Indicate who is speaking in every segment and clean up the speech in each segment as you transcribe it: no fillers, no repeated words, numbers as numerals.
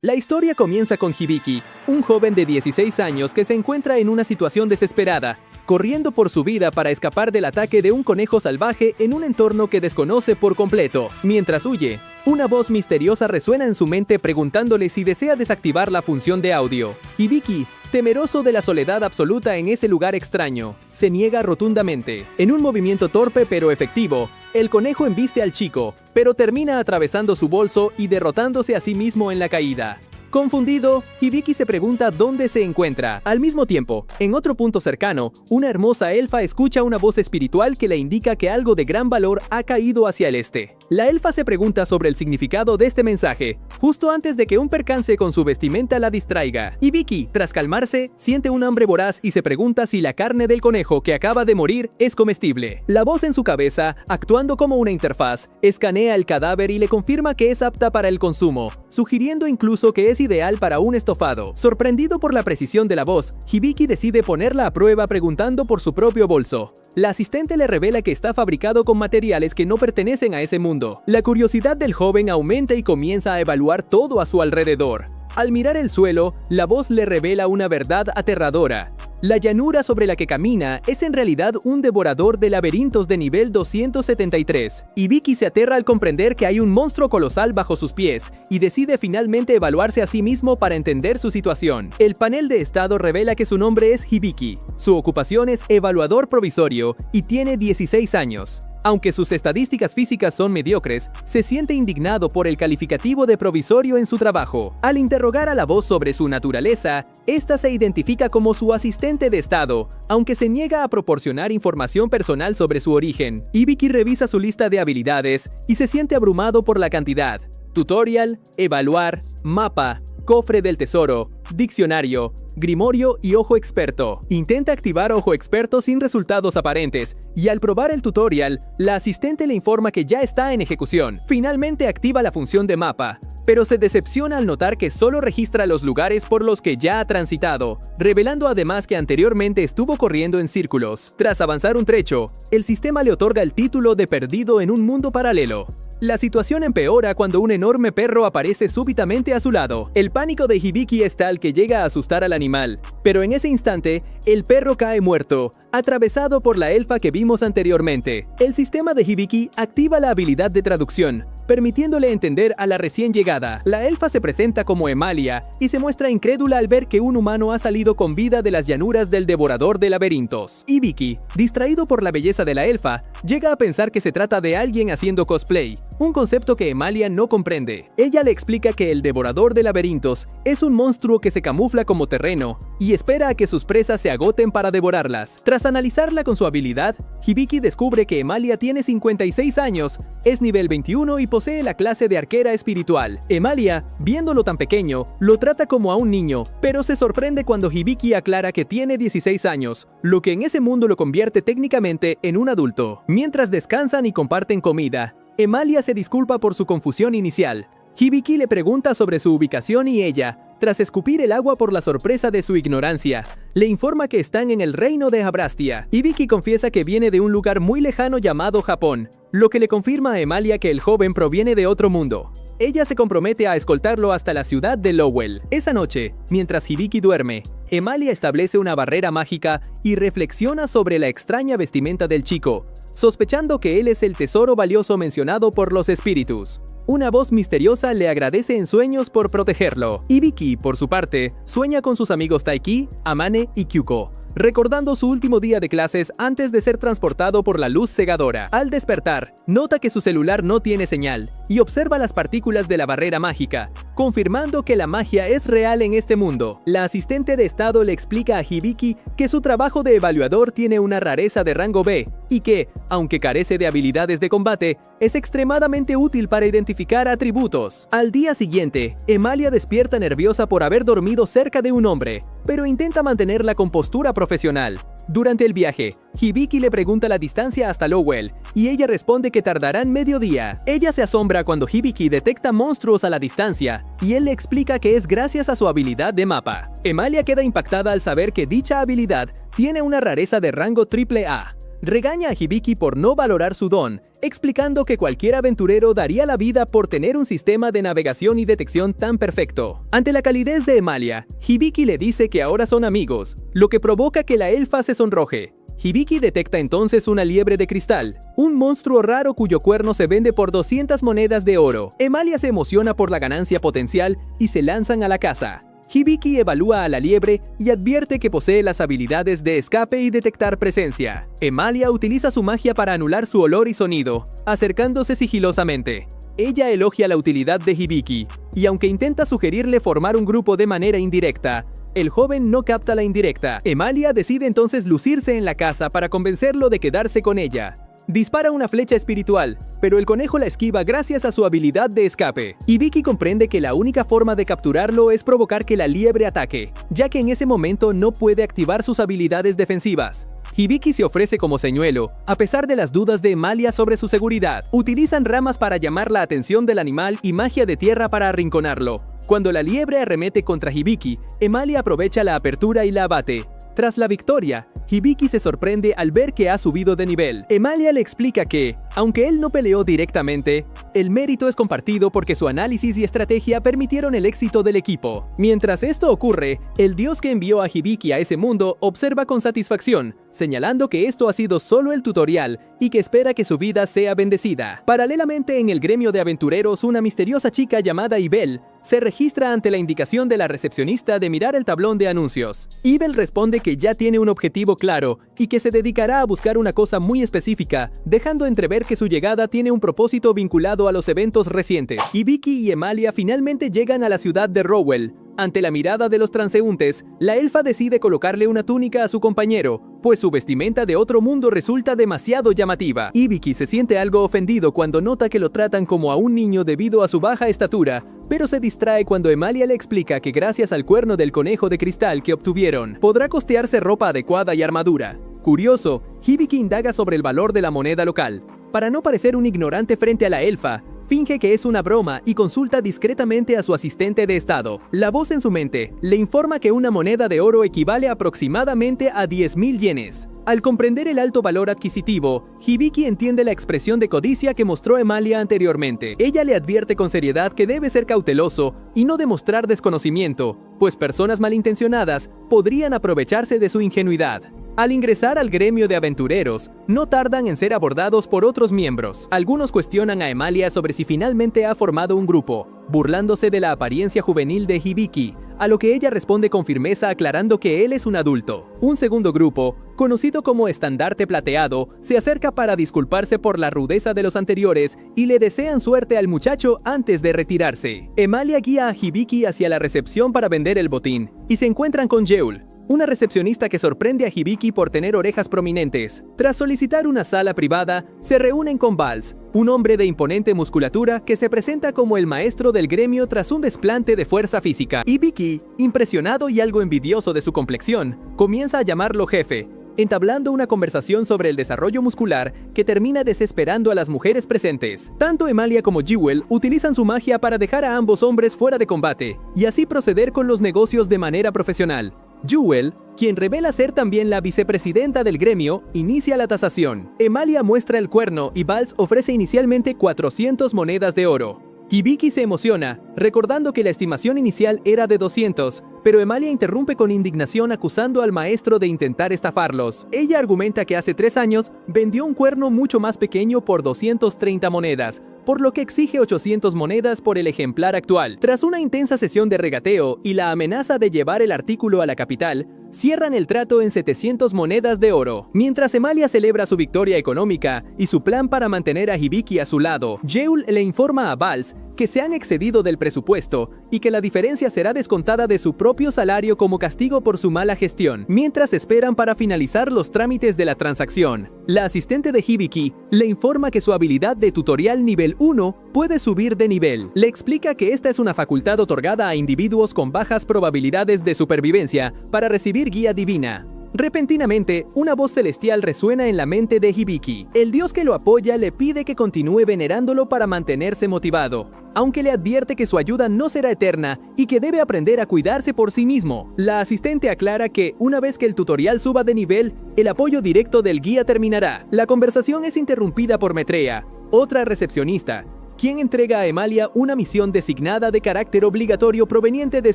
Speaker 1: La historia comienza con Hibiki, un joven de 16 años que se encuentra en una situación desesperada, corriendo por su vida para escapar del ataque de un conejo salvaje en un entorno que desconoce por completo. Mientras huye, una voz misteriosa resuena en su mente preguntándole si desea desactivar la función de audio. Hibiki, temeroso de la soledad absoluta en ese lugar extraño, se niega rotundamente. En un movimiento torpe pero efectivo, el conejo embiste al chico, pero termina atravesando su bolso y derrotándose a sí mismo en la caída. Confundido, Hibiki se pregunta dónde se encuentra. Al mismo tiempo, en otro punto cercano, una hermosa elfa escucha una voz espiritual que le indica que algo de gran valor ha caído hacia el este. La elfa se pregunta sobre el significado de este mensaje, justo antes de que un percance con su vestimenta la distraiga. Hibiki, tras calmarse, siente un hambre voraz y se pregunta si la carne del conejo que acaba de morir es comestible. La voz en su cabeza, actuando como una interfaz, escanea el cadáver y le confirma que es apta para el consumo, sugiriendo incluso que es ideal para un estofado. Sorprendido por la precisión de la voz, Hibiki decide ponerla a prueba preguntando por su propio bolso. La asistente le revela que está fabricado con materiales que no pertenecen a ese mundo. La curiosidad del joven aumenta y comienza a evaluar todo a su alrededor. Al mirar el suelo, la voz le revela una verdad aterradora. La llanura sobre la que camina es en realidad un devorador de laberintos de nivel 273. Hibiki se aterra al comprender que hay un monstruo colosal bajo sus pies y decide finalmente evaluarse a sí mismo para entender su situación. El panel de estado revela que su nombre es Hibiki. Su ocupación es evaluador provisorio y tiene 16 años. Aunque sus estadísticas físicas son mediocres, se siente indignado por el calificativo de provisorio en su trabajo. Al interrogar a la voz sobre su naturaleza, esta se identifica como su asistente de estado, aunque se niega a proporcionar información personal sobre su origen. Hibiki revisa su lista de habilidades y se siente abrumado por la cantidad. Tutorial, evaluar, mapa, cofre del tesoro, diccionario, grimorio y ojo experto. Intenta activar ojo experto sin resultados aparentes, y al probar el tutorial, la asistente le informa que ya está en ejecución. Finalmente activa la función de mapa, pero se decepciona al notar que solo registra los lugares por los que ya ha transitado, revelando además que anteriormente estuvo corriendo en círculos. Tras avanzar un trecho, el sistema le otorga el título de perdido en un mundo paralelo. La situación empeora cuando un enorme perro aparece súbitamente a su lado. El pánico de Hibiki es tal que llega a asustar al animal, pero en ese instante, el perro cae muerto, atravesado por la elfa que vimos anteriormente. El sistema de Hibiki activa la habilidad de traducción, permitiéndole entender a la recién llegada. La elfa se presenta como Emalia y se muestra incrédula al ver que un humano ha salido con vida de las llanuras del devorador de laberintos. Hibiki, distraído por la belleza de la elfa, llega a pensar que se trata de alguien haciendo cosplay, un concepto que Emalia no comprende. Ella le explica que el devorador de laberintos es un monstruo que se camufla como terreno y espera a que sus presas se agoten para devorarlas. Tras analizarla con su habilidad, Hibiki descubre que Emalia tiene 56 años, es nivel 21 y posee la clase de arquera espiritual. Emalia, viéndolo tan pequeño, lo trata como a un niño, pero se sorprende cuando Hibiki aclara que tiene 16 años, lo que en ese mundo lo convierte técnicamente en un adulto. Mientras descansan y comparten comida, Emalia se disculpa por su confusión inicial. Hibiki le pregunta sobre su ubicación y ella, tras escupir el agua por la sorpresa de su ignorancia, le informa que están en el reino de Abrastia. Hibiki confiesa que viene de un lugar muy lejano llamado Japón, lo que le confirma a Emalia que el joven proviene de otro mundo. Ella se compromete a escoltarlo hasta la ciudad de Lowell. Esa noche, mientras Hibiki duerme, Emalia establece una barrera mágica y reflexiona sobre la extraña vestimenta del chico, sospechando que él es el tesoro valioso mencionado por los espíritus. Una voz misteriosa le agradece en sueños por protegerlo. Hibiki, por su parte, sueña con sus amigos Taiki, Amane y Kyuko, recordando su último día de clases antes de ser transportado por la luz cegadora. Al despertar, nota que su celular no tiene señal y observa las partículas de la barrera mágica, confirmando que la magia es real en este mundo. La asistente de estado le explica a Hibiki que su trabajo de evaluador tiene una rareza de rango B y que, aunque carece de habilidades de combate, es extremadamente útil para identificar atributos. Al día siguiente, Emalia despierta nerviosa por haber dormido cerca de un hombre, pero intenta mantener la compostura profesional. Durante el viaje, Hibiki le pregunta la distancia hasta Lowell, y ella responde que tardarán medio día. Ella se asombra cuando Hibiki detecta monstruos a la distancia, y él le explica que es gracias a su habilidad de mapa. Emalia queda impactada al saber que dicha habilidad tiene una rareza de rango AAA. Regaña a Hibiki por no valorar su don, explicando que cualquier aventurero daría la vida por tener un sistema de navegación y detección tan perfecto. Ante la calidez de Emalia, Hibiki le dice que ahora son amigos, lo que provoca que la elfa se sonroje. Hibiki detecta entonces una liebre de cristal, un monstruo raro cuyo cuerno se vende por 200 monedas de oro. Emalia se emociona por la ganancia potencial y se lanzan a la caza. Hibiki evalúa a la liebre y advierte que posee las habilidades de escape y detectar presencia. Emalia utiliza su magia para anular su olor y sonido, acercándose sigilosamente. Ella elogia la utilidad de Hibiki, y aunque intenta sugerirle formar un grupo de manera indirecta, el joven no capta la indirecta. Emalia decide entonces lucirse en la casa para convencerlo de quedarse con ella. Dispara una flecha espiritual, pero el conejo la esquiva gracias a su habilidad de escape. Hibiki comprende que la única forma de capturarlo es provocar que la liebre ataque, ya que en ese momento no puede activar sus habilidades defensivas. Hibiki se ofrece como señuelo, a pesar de las dudas de Emalia sobre su seguridad. Utilizan ramas para llamar la atención del animal y magia de tierra para arrinconarlo. Cuando la liebre arremete contra Hibiki, Emalia aprovecha la apertura y la abate. Tras la victoria, Hibiki se sorprende al ver que ha subido de nivel. Emalia le explica que, aunque él no peleó directamente, el mérito es compartido porque su análisis y estrategia permitieron el éxito del equipo. Mientras esto ocurre, el dios que envió a Hibiki a ese mundo observa con satisfacción, señalando que esto ha sido solo el tutorial y que espera que su vida sea bendecida. Paralelamente, en el gremio de aventureros, una misteriosa chica llamada Ibel se registra ante la indicación de la recepcionista de mirar el tablón de anuncios. Ibel responde que ya tiene un objetivo claro y que se dedicará a buscar una cosa muy específica, dejando entrever que su llegada tiene un propósito vinculado a los eventos recientes. Hibiki y Emalia finalmente llegan a la ciudad de Rowell. Ante la mirada de los transeúntes, la elfa decide colocarle una túnica a su compañero, pues su vestimenta de otro mundo resulta demasiado llamativa. Hibiki se siente algo ofendido cuando nota que lo tratan como a un niño debido a su baja estatura, pero se distrae cuando Emalia le explica que gracias al cuerno del conejo de cristal que obtuvieron, podrá costearse ropa adecuada y armadura. Curioso, Hibiki indaga sobre el valor de la moneda local. Para no parecer un ignorante frente a la elfa, finge que es una broma y consulta discretamente a su asistente de estado. La voz en su mente le informa que una moneda de oro equivale aproximadamente a 10.000 yenes. Al comprender el alto valor adquisitivo, Hibiki entiende la expresión de codicia que mostró Emalia anteriormente. Ella le advierte con seriedad que debe ser cauteloso y no demostrar desconocimiento, pues personas malintencionadas podrían aprovecharse de su ingenuidad. Al ingresar al gremio de aventureros, no tardan en ser abordados por otros miembros. Algunos cuestionan a Emalia sobre si finalmente ha formado un grupo, burlándose de la apariencia juvenil de Hibiki, a lo que ella responde con firmeza aclarando que él es un adulto. Un segundo grupo, conocido como Estandarte Plateado, se acerca para disculparse por la rudeza de los anteriores y le desean suerte al muchacho antes de retirarse. Emalia guía a Hibiki hacia la recepción para vender el botín, y se encuentran con Yeul, una recepcionista que sorprende a Hibiki por tener orejas prominentes. Tras solicitar una sala privada, se reúnen con Vals, un hombre de imponente musculatura que se presenta como el maestro del gremio tras un desplante de fuerza física. Hibiki, impresionado y algo envidioso de su complexión, comienza a llamarlo jefe, entablando una conversación sobre el desarrollo muscular que termina desesperando a las mujeres presentes. Tanto Emalia como Jewel utilizan su magia para dejar a ambos hombres fuera de combate, y así proceder con los negocios de manera profesional. Jewel, quien revela ser también la vicepresidenta del gremio, inicia la tasación. Emalia muestra el cuerno y Vals ofrece inicialmente 400 monedas de oro. Hibiki se emociona, recordando que la estimación inicial era de 200, pero Emalia interrumpe con indignación acusando al maestro de intentar estafarlos. Ella argumenta que hace 3 años vendió un cuerno mucho más pequeño por 230 monedas, por lo que exige 800 monedas por el ejemplar actual. Tras una intensa sesión de regateo y la amenaza de llevar el artículo a la capital, cierran el trato en 700 monedas de oro. Mientras Emalia celebra su victoria económica y su plan para mantener a Hibiki a su lado, Yeul le informa a Vals que se han excedido del presupuesto y que la diferencia será descontada de su propio salario como castigo por su mala gestión, mientras esperan para finalizar los trámites de la transacción. La asistente de Hibiki le informa que su habilidad de tutorial nivel 1 puede subir de nivel. Le explica que esta es una facultad otorgada a individuos con bajas probabilidades de supervivencia para recibir guía divina. Repentinamente, una voz celestial resuena en la mente de Hibiki. El dios que lo apoya le pide que continúe venerándolo para mantenerse motivado, aunque le advierte que su ayuda no será eterna y que debe aprender a cuidarse por sí mismo. La asistente aclara que, una vez que el tutorial suba de nivel, el apoyo directo del guía terminará. La conversación es interrumpida por Metrea, otra recepcionista, quien entrega a Emalia una misión designada de carácter obligatorio proveniente de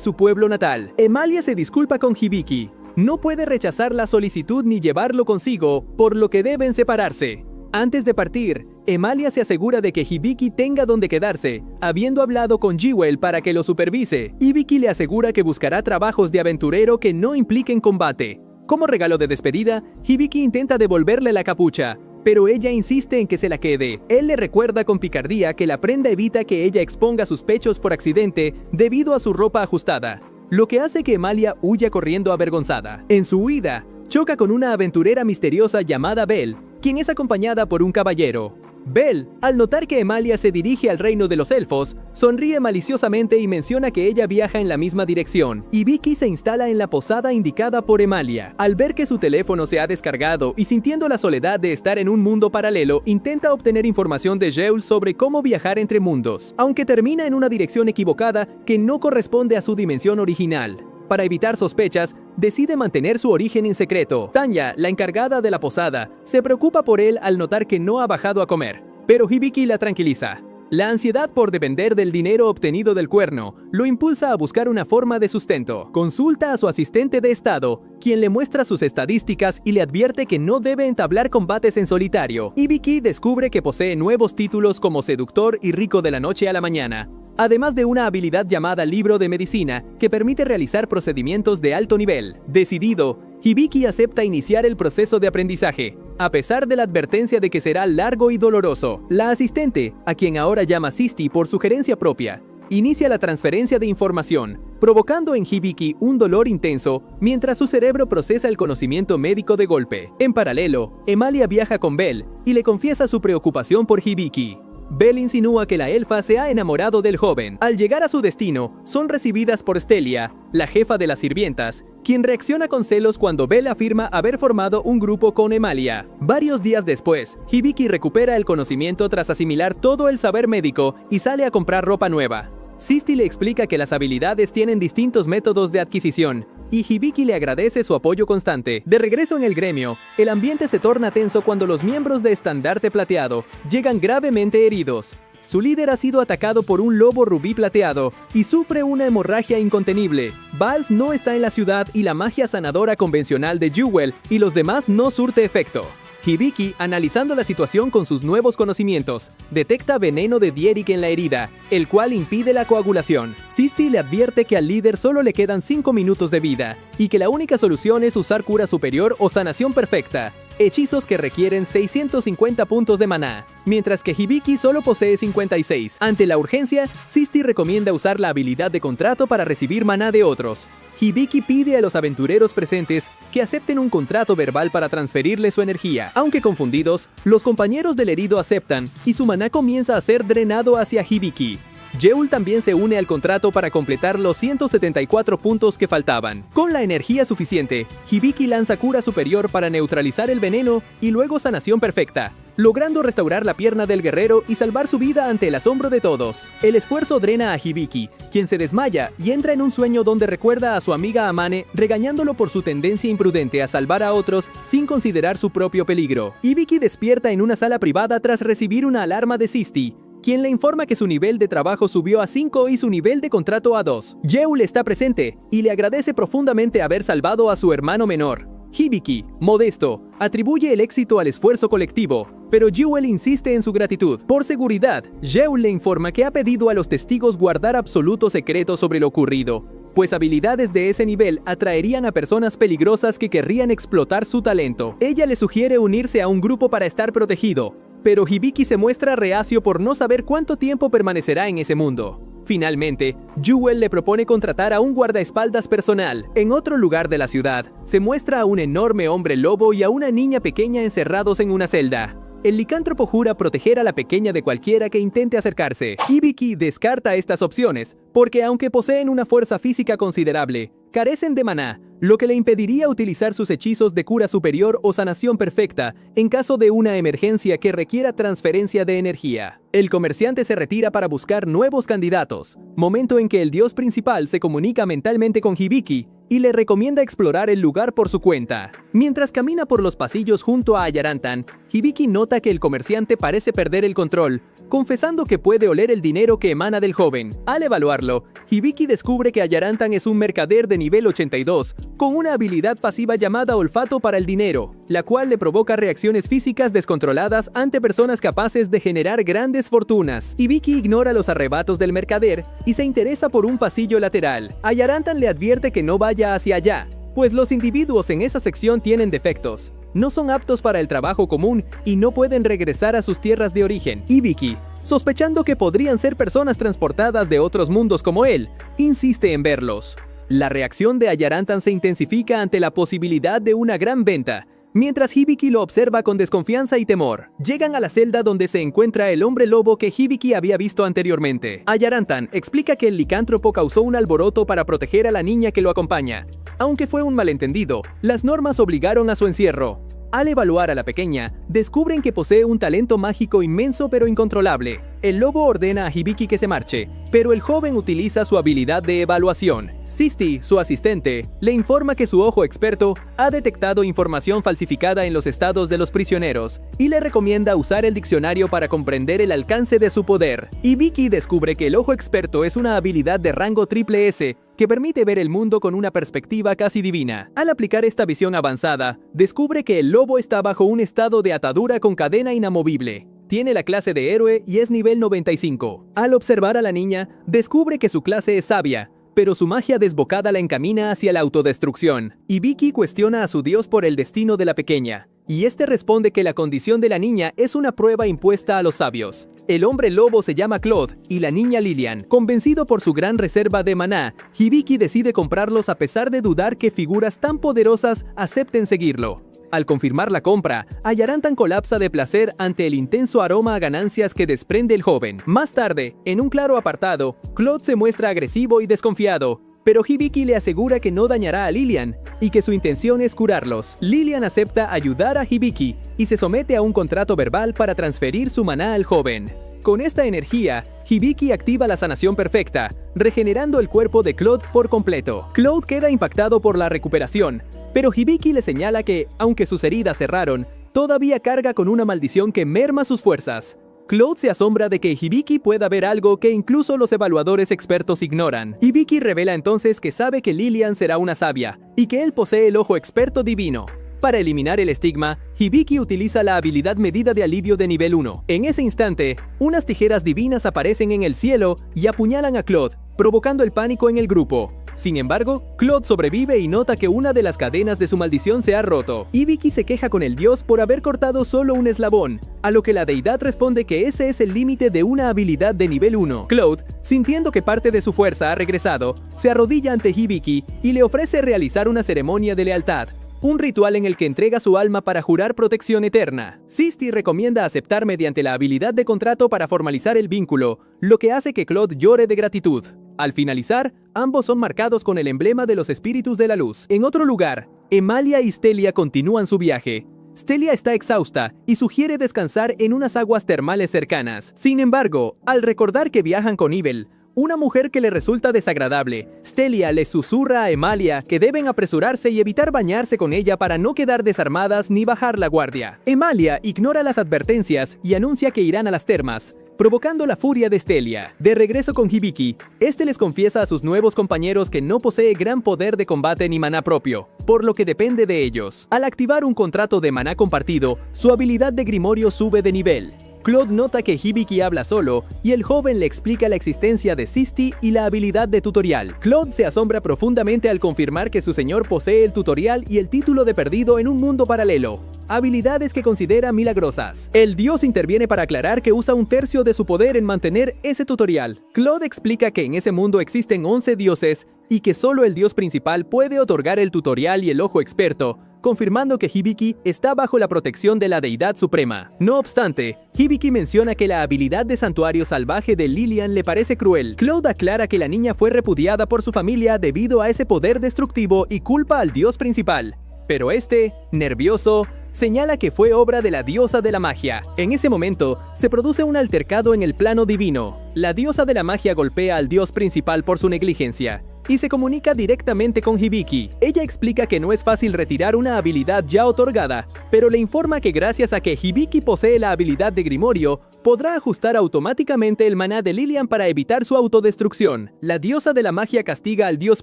Speaker 1: su pueblo natal. Emalia se disculpa con Hibiki. No puede rechazar la solicitud ni llevarlo consigo, por lo que deben separarse. Antes de partir, Emalia se asegura de que Hibiki tenga donde quedarse, habiendo hablado con Jewel para que lo supervise. Hibiki le asegura que buscará trabajos de aventurero que no impliquen combate. Como regalo de despedida, Hibiki intenta devolverle la capucha, pero ella insiste en que se la quede. Él le recuerda con picardía que la prenda evita que ella exponga sus pechos por accidente debido a su ropa ajustada, lo que hace que Emalia huya corriendo avergonzada. En su huida, choca con una aventurera misteriosa llamada Belle, quien es acompañada por un caballero. Belle, al notar que Emalia se dirige al reino de los elfos, sonríe maliciosamente y menciona que ella viaja en la misma dirección. Hibiki se instala en la posada indicada por Emalia. Al ver que su teléfono se ha descargado y sintiendo la soledad de estar en un mundo paralelo, intenta obtener información de Jewel sobre cómo viajar entre mundos, aunque termina en una dirección equivocada que no corresponde a su dimensión original. Para evitar sospechas, decide mantener su origen en secreto. Tanya, la encargada de la posada, se preocupa por él al notar que no ha bajado a comer, pero Hibiki la tranquiliza. La ansiedad por depender del dinero obtenido del cuerno lo impulsa a buscar una forma de sustento. Consulta a su asistente de estado, quien le muestra sus estadísticas y le advierte que no debe entablar combates en solitario. Hibiki descubre que posee nuevos títulos como seductor y rico de la noche a la mañana, además de una habilidad llamada libro de medicina que permite realizar procedimientos de alto nivel. Decidido, Hibiki acepta iniciar el proceso de aprendizaje, a pesar de la advertencia de que será largo y doloroso. La asistente, a quien ahora llama Sisti por sugerencia propia, inicia la transferencia de información, provocando en Hibiki un dolor intenso mientras su cerebro procesa el conocimiento médico de golpe. En paralelo, Emalia viaja con Belle y le confiesa su preocupación por Hibiki. Belle insinúa que la elfa se ha enamorado del joven. Al llegar a su destino, son recibidas por Stelia, la jefa de las sirvientas, quien reacciona con celos cuando Belle afirma haber formado un grupo con Emalia. Varios días después, Hibiki recupera el conocimiento tras asimilar todo el saber médico y sale a comprar ropa nueva. Sisti le explica que las habilidades tienen distintos métodos de adquisición, y Hibiki le agradece su apoyo constante. De regreso en el gremio, el ambiente se torna tenso cuando los miembros de Estandarte Plateado llegan gravemente heridos. Su líder ha sido atacado por un lobo rubí plateado y sufre una hemorragia incontenible. Vals no está en la ciudad y la magia sanadora convencional de Jewel y los demás no surte efecto. Hibiki, analizando la situación con sus nuevos conocimientos, detecta veneno de Dierik en la herida, el cual impide la coagulación. Sisti le advierte que al líder solo le quedan 5 minutos de vida, y que la única solución es usar cura superior o sanación perfecta, hechizos que requieren 650 puntos de maná, mientras que Hibiki solo posee 56. Ante la urgencia, Sisti recomienda usar la habilidad de contrato para recibir maná de otros. Hibiki pide a los aventureros presentes que acepten un contrato verbal para transferirle su energía. Aunque confundidos, los compañeros del herido aceptan y su maná comienza a ser drenado hacia Hibiki. Jewel también se une al contrato para completar los 174 puntos que faltaban. Con la energía suficiente, Hibiki lanza cura superior para neutralizar el veneno y luego sanación perfecta, logrando restaurar la pierna del guerrero y salvar su vida ante el asombro de todos. El esfuerzo drena a Hibiki, quien se desmaya y entra en un sueño donde recuerda a su amiga Amane regañándolo por su tendencia imprudente a salvar a otros sin considerar su propio peligro. Hibiki despierta en una sala privada tras recibir una alarma de Sisti, quien le informa que su nivel de trabajo subió a 5 y su nivel de contrato a 2. Jewel está presente y le agradece profundamente haber salvado a su hermano menor. Hibiki, modesto, atribuye el éxito al esfuerzo colectivo, pero Jewel insiste en su gratitud. Por seguridad, Jewel le informa que ha pedido a los testigos guardar absoluto secreto sobre lo ocurrido, pues habilidades de ese nivel atraerían a personas peligrosas que querrían explotar su talento. Ella le sugiere unirse a un grupo para estar protegido, pero Hibiki se muestra reacio por no saber cuánto tiempo permanecerá en ese mundo. Finalmente, Jewel le propone contratar a un guardaespaldas personal. En otro lugar de la ciudad, se muestra a un enorme hombre lobo y a una niña pequeña encerrados en una celda. El licántropo jura proteger a la pequeña de cualquiera que intente acercarse. Hibiki descarta estas opciones, porque aunque poseen una fuerza física considerable, carecen de maná, lo que le impediría utilizar sus hechizos de cura superior o sanación perfecta en caso de una emergencia que requiera transferencia de energía. El comerciante se retira para buscar nuevos candidatos, momento en que el dios principal se comunica mentalmente con Hibiki y le recomienda explorar el lugar por su cuenta. Mientras camina por los pasillos junto a Ayarantan, Hibiki nota que el comerciante parece perder el control, confesando que puede oler el dinero que emana del joven. Al evaluarlo, Hibiki descubre que Ayarantan es un mercader de nivel 82, con una habilidad pasiva llamada olfato para el dinero, la cual le provoca reacciones físicas descontroladas ante personas capaces de generar grandes fortunas. Hibiki ignora los arrebatos del mercader y se interesa por un pasillo lateral. Ayarantan le advierte que no vaya hacia allá, pues los individuos en esa sección tienen defectos. No son aptos para el trabajo común y no pueden regresar a sus tierras de origen. Hibiki, sospechando que podrían ser personas transportadas de otros mundos como él, insiste en verlos. La reacción de Ayarantan se intensifica ante la posibilidad de una gran venta, mientras Hibiki lo observa con desconfianza y temor. Llegan a la celda donde se encuentra el hombre lobo que Hibiki había visto anteriormente. Ayarantan explica que el licántropo causó un alboroto para proteger a la niña que lo acompaña. Aunque fue un malentendido, las normas obligaron a su encierro. Al evaluar a la pequeña, descubren que posee un talento mágico inmenso pero incontrolable. El lobo ordena a Hibiki que se marche, pero el joven utiliza su habilidad de evaluación. Sisti, su asistente, le informa que su ojo experto ha detectado información falsificada en los estados de los prisioneros y le recomienda usar el diccionario para comprender el alcance de su poder. Hibiki descubre que el ojo experto es una habilidad de rango triple S que permite ver el mundo con una perspectiva casi divina. Al aplicar esta visión avanzada, descubre que el lobo está bajo un estado de atadura con cadena inamovible. Tiene la clase de héroe y es nivel 95. Al observar a la niña, descubre que su clase es sabia, pero su magia desbocada la encamina hacia la autodestrucción. Hibiki cuestiona a su dios por el destino de la pequeña, y este responde que la condición de la niña es una prueba impuesta a los sabios. El hombre lobo se llama Claude y la niña Lilian. Convencido por su gran reserva de maná, Hibiki decide comprarlos a pesar de dudar que figuras tan poderosas acepten seguirlo. Al confirmar la compra, Ayarantan colapsa de placer ante el intenso aroma a ganancias que desprende el joven. Más tarde, en un claro apartado, Claude se muestra agresivo y desconfiado, pero Hibiki le asegura que no dañará a Lilian y que su intención es curarlos. Lilian acepta ayudar a Hibiki y se somete a un contrato verbal para transferir su maná al joven. Con esta energía, Hibiki activa la sanación perfecta, regenerando el cuerpo de Claude por completo. Claude queda impactado por la recuperación, pero Hibiki le señala que, aunque sus heridas cerraron, todavía carga con una maldición que merma sus fuerzas. Claude se asombra de que Hibiki pueda ver algo que incluso los evaluadores expertos ignoran. Hibiki revela entonces que sabe que Lilian será una sabia, y que él posee el ojo experto divino. Para eliminar el estigma, Hibiki utiliza la habilidad medida de alivio de nivel 1. En ese instante, unas tijeras divinas aparecen en el cielo y apuñalan a Claude, provocando el pánico en el grupo. Sin embargo, Claude sobrevive y nota que una de las cadenas de su maldición se ha roto. Hibiki se queja con el dios por haber cortado solo un eslabón, a lo que la deidad responde que ese es el límite de una habilidad de nivel 1. Claude, sintiendo que parte de su fuerza ha regresado, se arrodilla ante Hibiki y le ofrece realizar una ceremonia de lealtad, un ritual en el que entrega su alma para jurar protección eterna. Sisti recomienda aceptar mediante la habilidad de contrato para formalizar el vínculo, lo que hace que Claude llore de gratitud. Al finalizar, ambos son marcados con el emblema de los espíritus de la luz. En otro lugar, Emalia y Stelia continúan su viaje. Stelia está exhausta y sugiere descansar en unas aguas termales cercanas. Sin embargo, al recordar que viajan con Ibel, una mujer que le resulta desagradable, Stelia le susurra a Emalia que deben apresurarse y evitar bañarse con ella para no quedar desarmadas ni bajar la guardia. Emalia ignora las advertencias y anuncia que irán a las termas, provocando la furia de Stelia. De regreso con Hibiki, este les confiesa a sus nuevos compañeros que no posee gran poder de combate ni maná propio, por lo que depende de ellos. Al activar un contrato de maná compartido, su habilidad de grimorio sube de nivel. Claude nota que Hibiki habla solo y el joven le explica la existencia de Sisti y la habilidad de tutorial. Claude se asombra profundamente al confirmar que su señor posee el tutorial y el título de perdido en un mundo paralelo, habilidades que considera milagrosas. El dios interviene para aclarar que usa un tercio de su poder en mantener ese tutorial. Claude explica que en ese mundo existen 11 dioses y que solo el dios principal puede otorgar el tutorial y el ojo experto, confirmando que Hibiki está bajo la protección de la deidad suprema. No obstante, Hibiki menciona que la habilidad de santuario salvaje de Lilian le parece cruel. Claude aclara que la niña fue repudiada por su familia debido a ese poder destructivo y culpa al dios principal. Pero este, nervioso, señala que fue obra de la diosa de la magia. En ese momento, se produce un altercado en el plano divino. La diosa de la magia golpea al dios principal por su negligencia y se comunica directamente con Hibiki. Ella explica que no es fácil retirar una habilidad ya otorgada, pero le informa que gracias a que Hibiki posee la habilidad de Grimorio, podrá ajustar automáticamente el maná de Lilian para evitar su autodestrucción. La diosa de la magia castiga al dios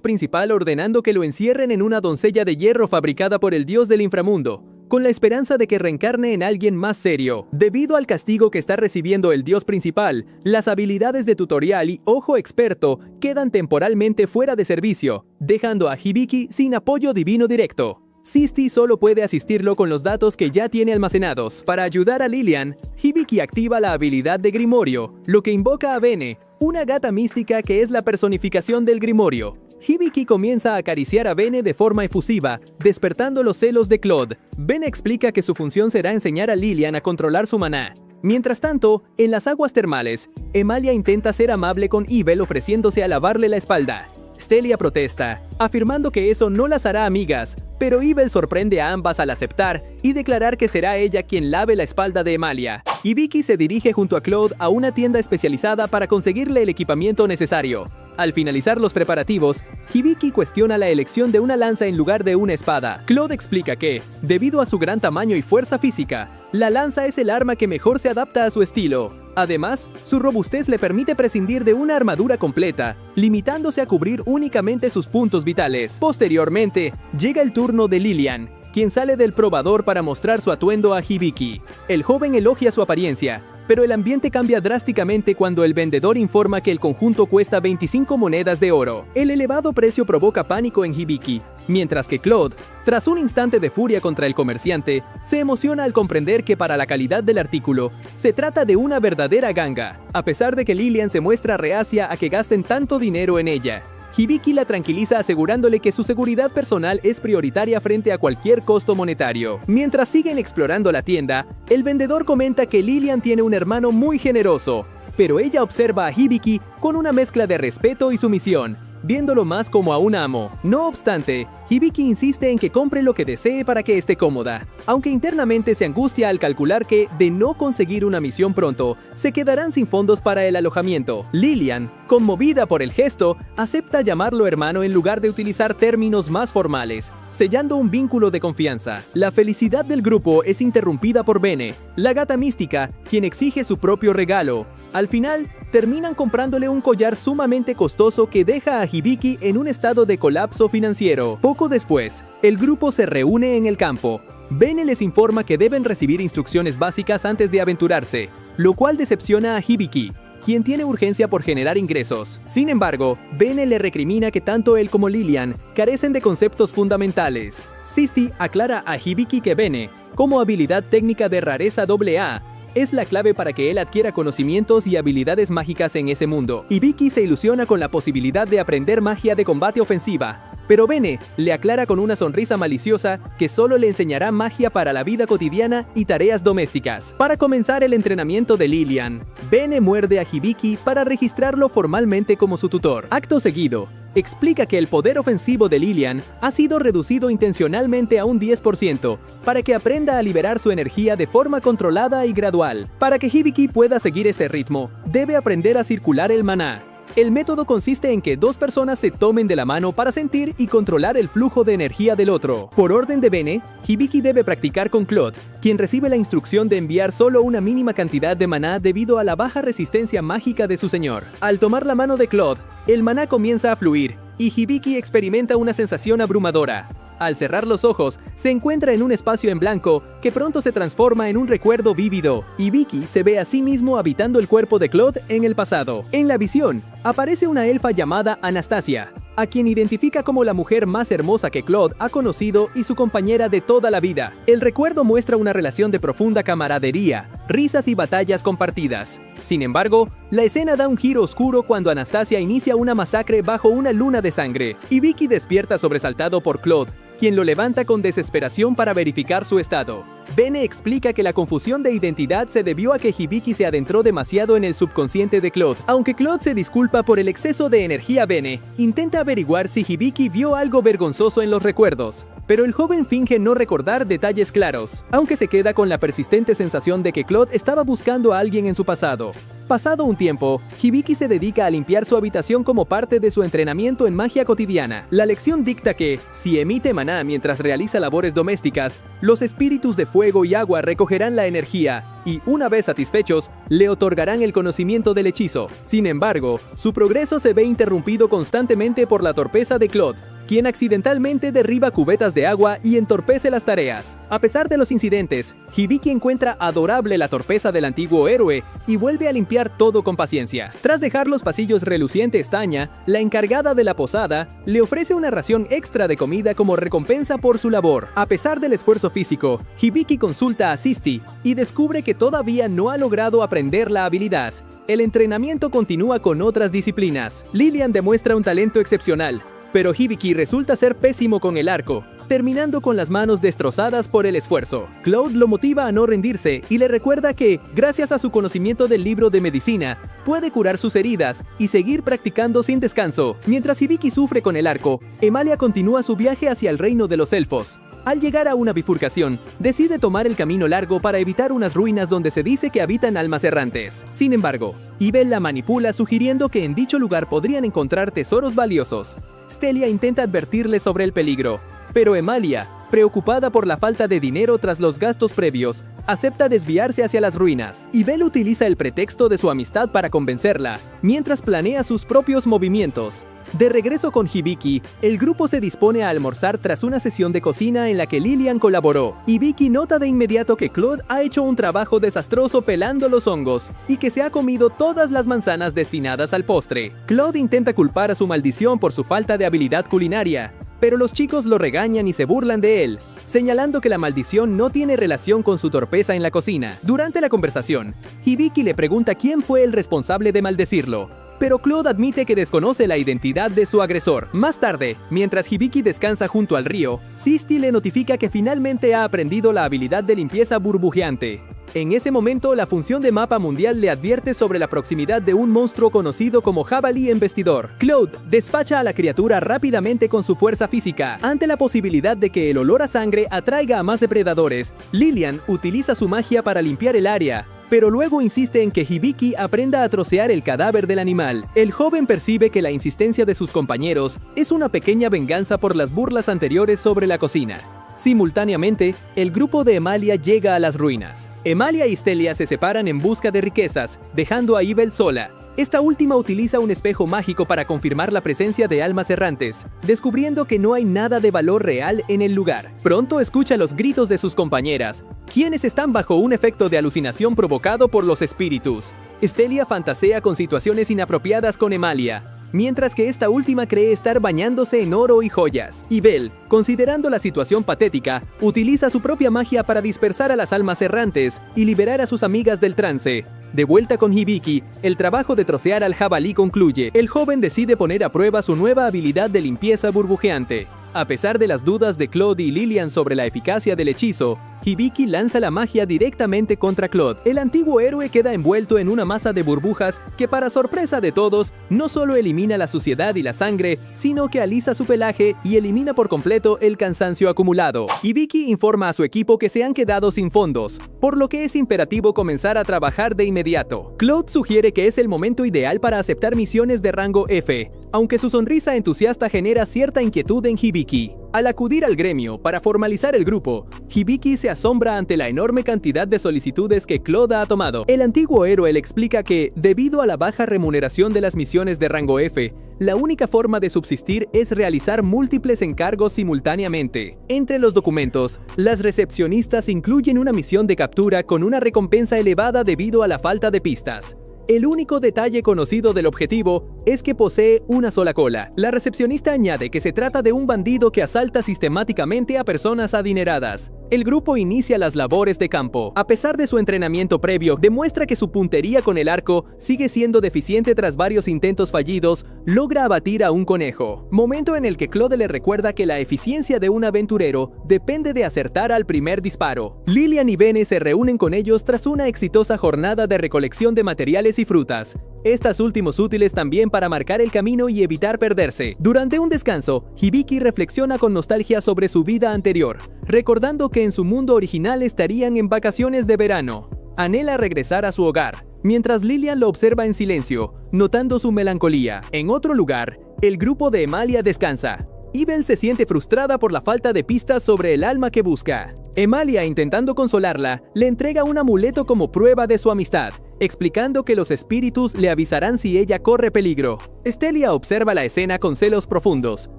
Speaker 1: principal ordenando que lo encierren en una doncella de hierro fabricada por el dios del inframundo, con la esperanza de que reencarne en alguien más serio. Debido al castigo que está recibiendo el dios principal, las habilidades de tutorial y ojo experto quedan temporalmente fuera de servicio, dejando a Hibiki sin apoyo divino directo. Sisti solo puede asistirlo con los datos que ya tiene almacenados. Para ayudar a Lilian, Hibiki activa la habilidad de Grimorio, lo que invoca a Bene, una gata mística que es la personificación del Grimorio. Hibiki comienza a acariciar a Bene de forma efusiva, despertando los celos de Claude. Bene explica que su función será enseñar a Lilian a controlar su maná. Mientras tanto, en las aguas termales, Emalia intenta ser amable con Ibel ofreciéndose a lavarle la espalda. Stelia protesta, afirmando que eso no las hará amigas, pero Ibel sorprende a ambas al aceptar y declarar que será ella quien lave la espalda de Emalia. Hibiki se dirige junto a Claude a una tienda especializada para conseguirle el equipamiento necesario. Al finalizar los preparativos, Hibiki cuestiona la elección de una lanza en lugar de una espada. Claude explica que, debido a su gran tamaño y fuerza física, la lanza es el arma que mejor se adapta a su estilo. Además, su robustez le permite prescindir de una armadura completa, limitándose a cubrir únicamente sus puntos vitales. Posteriormente, llega el turno de Lilian, quien sale del probador para mostrar su atuendo a Hibiki. El joven elogia su apariencia, pero el ambiente cambia drásticamente cuando el vendedor informa que el conjunto cuesta 25 monedas de oro. El elevado precio provoca pánico en Hibiki, mientras que Claude, tras un instante de furia contra el comerciante, se emociona al comprender que para la calidad del artículo, se trata de una verdadera ganga, a pesar de que Lilian se muestra reacia a que gasten tanto dinero en ella. Hibiki la tranquiliza asegurándole que su seguridad personal es prioritaria frente a cualquier costo monetario. Mientras siguen explorando la tienda, el vendedor comenta que Lilian tiene un hermano muy generoso, pero ella observa a Hibiki con una mezcla de respeto y sumisión, viéndolo más como a un amo. No obstante, Hibiki insiste en que compre lo que desee para que esté cómoda, aunque internamente se angustia al calcular que, de no conseguir una misión pronto, se quedarán sin fondos para el alojamiento. Lilian, conmovida por el gesto, acepta llamarlo hermano en lugar de utilizar términos más formales, sellando un vínculo de confianza. La felicidad del grupo es interrumpida por Bene, la gata mística, quien exige su propio regalo. Al final, terminan comprándole un collar sumamente costoso que deja a Hibiki en un estado de colapso financiero. Poco después, el grupo se reúne en el campo. Bene les informa que deben recibir instrucciones básicas antes de aventurarse, lo cual decepciona a Hibiki, quien tiene urgencia por generar ingresos. Sin embargo, Bene le recrimina que tanto él como Lilian carecen de conceptos fundamentales. Sisti aclara a Hibiki que Bene, como habilidad técnica de rareza AA, es la clave para que él adquiera conocimientos y habilidades mágicas en ese mundo. Hibiki se ilusiona con la posibilidad de aprender magia de combate ofensiva, pero Bene le aclara con una sonrisa maliciosa que solo le enseñará magia para la vida cotidiana y tareas domésticas. Para comenzar el entrenamiento de Lilian, Bene muerde a Hibiki para registrarlo formalmente como su tutor. Acto seguido, explica que el poder ofensivo de Lilian ha sido reducido intencionalmente a un 10% para que aprenda a liberar su energía de forma controlada y gradual. Para que Hibiki pueda seguir este ritmo, debe aprender a circular el maná. El método consiste en que dos personas se tomen de la mano para sentir y controlar el flujo de energía del otro. Por orden de Bene, Hibiki debe practicar con Claude, quien recibe la instrucción de enviar solo una mínima cantidad de maná debido a la baja resistencia mágica de su señor. Al tomar la mano de Claude, el maná comienza a fluir, y Hibiki experimenta una sensación abrumadora. Al cerrar los ojos, se encuentra en un espacio en blanco que pronto se transforma en un recuerdo vívido. Hibiki se ve a sí mismo habitando el cuerpo de Claude en el pasado. En la visión, aparece una elfa llamada Anastasia, a quien identifica como la mujer más hermosa que Claude ha conocido y su compañera de toda la vida. El recuerdo muestra una relación de profunda camaradería, risas y batallas compartidas. Sin embargo, la escena da un giro oscuro cuando Anastasia inicia una masacre bajo una luna de sangre. Hibiki despierta sobresaltado por Claude, quien lo levanta con desesperación para verificar su estado. Bene explica que la confusión de identidad se debió a que Hibiki se adentró demasiado en el subconsciente de Claude. Aunque Claude se disculpa por el exceso de energía, Bene intenta averiguar si Hibiki vio algo vergonzoso en los recuerdos, pero el joven finge no recordar detalles claros, aunque se queda con la persistente sensación de que Claude estaba buscando a alguien en su pasado. Pasado un tiempo, Hibiki se dedica a limpiar su habitación como parte de su entrenamiento en magia cotidiana. La lección dicta que, si emite maná mientras realiza labores domésticas, los espíritus de fuego y agua recogerán la energía y, una vez satisfechos, le otorgarán el conocimiento del hechizo. Sin embargo, su progreso se ve interrumpido constantemente por la torpeza de Claude, quien accidentalmente derriba cubetas de agua y entorpece las tareas. A pesar de los incidentes, Hibiki encuentra adorable la torpeza del antiguo héroe y vuelve a limpiar todo con paciencia. Tras dejar los pasillos relucientes Tanya, la encargada de la posada, le ofrece una ración extra de comida como recompensa por su labor. A pesar del esfuerzo físico, Hibiki consulta a Sisti y descubre que todavía no ha logrado aprender la habilidad. El entrenamiento continúa con otras disciplinas. Lilian demuestra un talento excepcional, pero Hibiki resulta ser pésimo con el arco, terminando con las manos destrozadas por el esfuerzo. Claude lo motiva a no rendirse y le recuerda que, gracias a su conocimiento del libro de medicina, puede curar sus heridas y seguir practicando sin descanso. Mientras Hibiki sufre con el arco, Emalia continúa su viaje hacia el reino de los elfos. Al llegar a una bifurcación, decide tomar el camino largo para evitar unas ruinas donde se dice que habitan almas errantes. Sin embargo, Ibel la manipula sugiriendo que en dicho lugar podrían encontrar tesoros valiosos. Stelia intenta advertirle sobre el peligro, pero Emalia, preocupada por la falta de dinero tras los gastos previos, acepta desviarse hacia las ruinas. Ibel utiliza el pretexto de su amistad para convencerla, mientras planea sus propios movimientos. De regreso con Hibiki, el grupo se dispone a almorzar tras una sesión de cocina en la que Lilian colaboró. Hibiki nota de inmediato que Claude ha hecho un trabajo desastroso pelando los hongos y que se ha comido todas las manzanas destinadas al postre. Claude intenta culpar a su maldición por su falta de habilidad culinaria, pero los chicos lo regañan y se burlan de él, señalando que la maldición no tiene relación con su torpeza en la cocina. Durante la conversación, Hibiki le pregunta quién fue el responsable de maldecirlo, pero Claude admite que desconoce la identidad de su agresor. Más tarde, mientras Hibiki descansa junto al río, Sisti le notifica que finalmente ha aprendido la habilidad de limpieza burbujeante. En ese momento, la función de mapa mundial le advierte sobre la proximidad de un monstruo conocido como jabalí embestidor. Claude despacha a la criatura rápidamente con su fuerza física. Ante la posibilidad de que el olor a sangre atraiga a más depredadores, Lilian utiliza su magia para limpiar el área, pero luego insiste en que Hibiki aprenda a trocear el cadáver del animal. El joven percibe que la insistencia de sus compañeros es una pequeña venganza por las burlas anteriores sobre la cocina. Simultáneamente, el grupo de Emalia llega a las ruinas. Emalia y Stelia se separan en busca de riquezas, dejando a Ibel sola. Esta última utiliza un espejo mágico para confirmar la presencia de almas errantes, descubriendo que no hay nada de valor real en el lugar. Pronto escucha los gritos de sus compañeras, quienes están bajo un efecto de alucinación provocado por los espíritus. Stelia fantasea con situaciones inapropiadas con Emalia, mientras que esta última cree estar bañándose en oro y joyas. Ibel, considerando la situación patética, utiliza su propia magia para dispersar a las almas errantes y liberar a sus amigas del trance. De vuelta con Hibiki, el trabajo de trocear al jabalí concluye. El joven decide poner a prueba su nueva habilidad de limpieza burbujeante. A pesar de las dudas de Claude y Lilian sobre la eficacia del hechizo, Hibiki lanza la magia directamente contra Claude. El antiguo héroe queda envuelto en una masa de burbujas que, para sorpresa de todos, no solo elimina la suciedad y la sangre, sino que alisa su pelaje y elimina por completo el cansancio acumulado. Hibiki informa a su equipo que se han quedado sin fondos, por lo que es imperativo comenzar a trabajar de inmediato. Claude sugiere que es el momento ideal para aceptar misiones de rango F, aunque su sonrisa entusiasta genera cierta inquietud en Hibiki. Al acudir al gremio para formalizar el grupo, Hibiki se asombra ante la enorme cantidad de solicitudes que Claude ha tomado. El antiguo héroe le explica que, debido a la baja remuneración de las misiones de rango F, la única forma de subsistir es realizar múltiples encargos simultáneamente. Entre los documentos, las recepcionistas incluyen una misión de captura con una recompensa elevada debido a la falta de pistas. El único detalle conocido del objetivo es que posee una sola cola. La recepcionista añade que se trata de un bandido que asalta sistemáticamente a personas adineradas. El grupo inicia las labores de campo. A pesar de su entrenamiento previo, demuestra que su puntería con el arco sigue siendo deficiente tras varios intentos fallidos, logra abatir a un conejo. Momento en el que Claude le recuerda que la eficiencia de un aventurero depende de acertar al primer disparo. Lillian y Bene se reúnen con ellos tras una exitosa jornada de recolección de materiales y frutas. Estas últimos útiles también para marcar el camino y evitar perderse. Durante un descanso, Hibiki reflexiona con nostalgia sobre su vida anterior, recordando que en su mundo original estarían en vacaciones de verano. Anhela regresar a su hogar, mientras Lillian lo observa en silencio, notando su melancolía. En otro lugar, el grupo de Emalia descansa. Ibel se siente frustrada por la falta de pistas sobre el alma que busca. Emalia, intentando consolarla, le entrega un amuleto como prueba de su amistad, explicando que los espíritus le avisarán si ella corre peligro. Estelia observa la escena con celos profundos,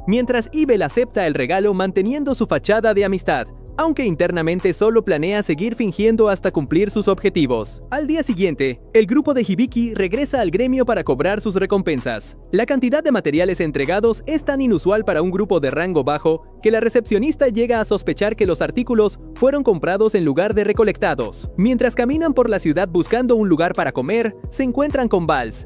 Speaker 1: mientras Ibel acepta el regalo manteniendo su fachada de amistad, aunque internamente solo planea seguir fingiendo hasta cumplir sus objetivos. Al día siguiente, el grupo de Hibiki regresa al gremio para cobrar sus recompensas. La cantidad de materiales entregados es tan inusual para un grupo de rango bajo que la recepcionista llega a sospechar que los artículos fueron comprados en lugar de recolectados. Mientras caminan por la ciudad buscando un lugar para comer, se encuentran con Vals.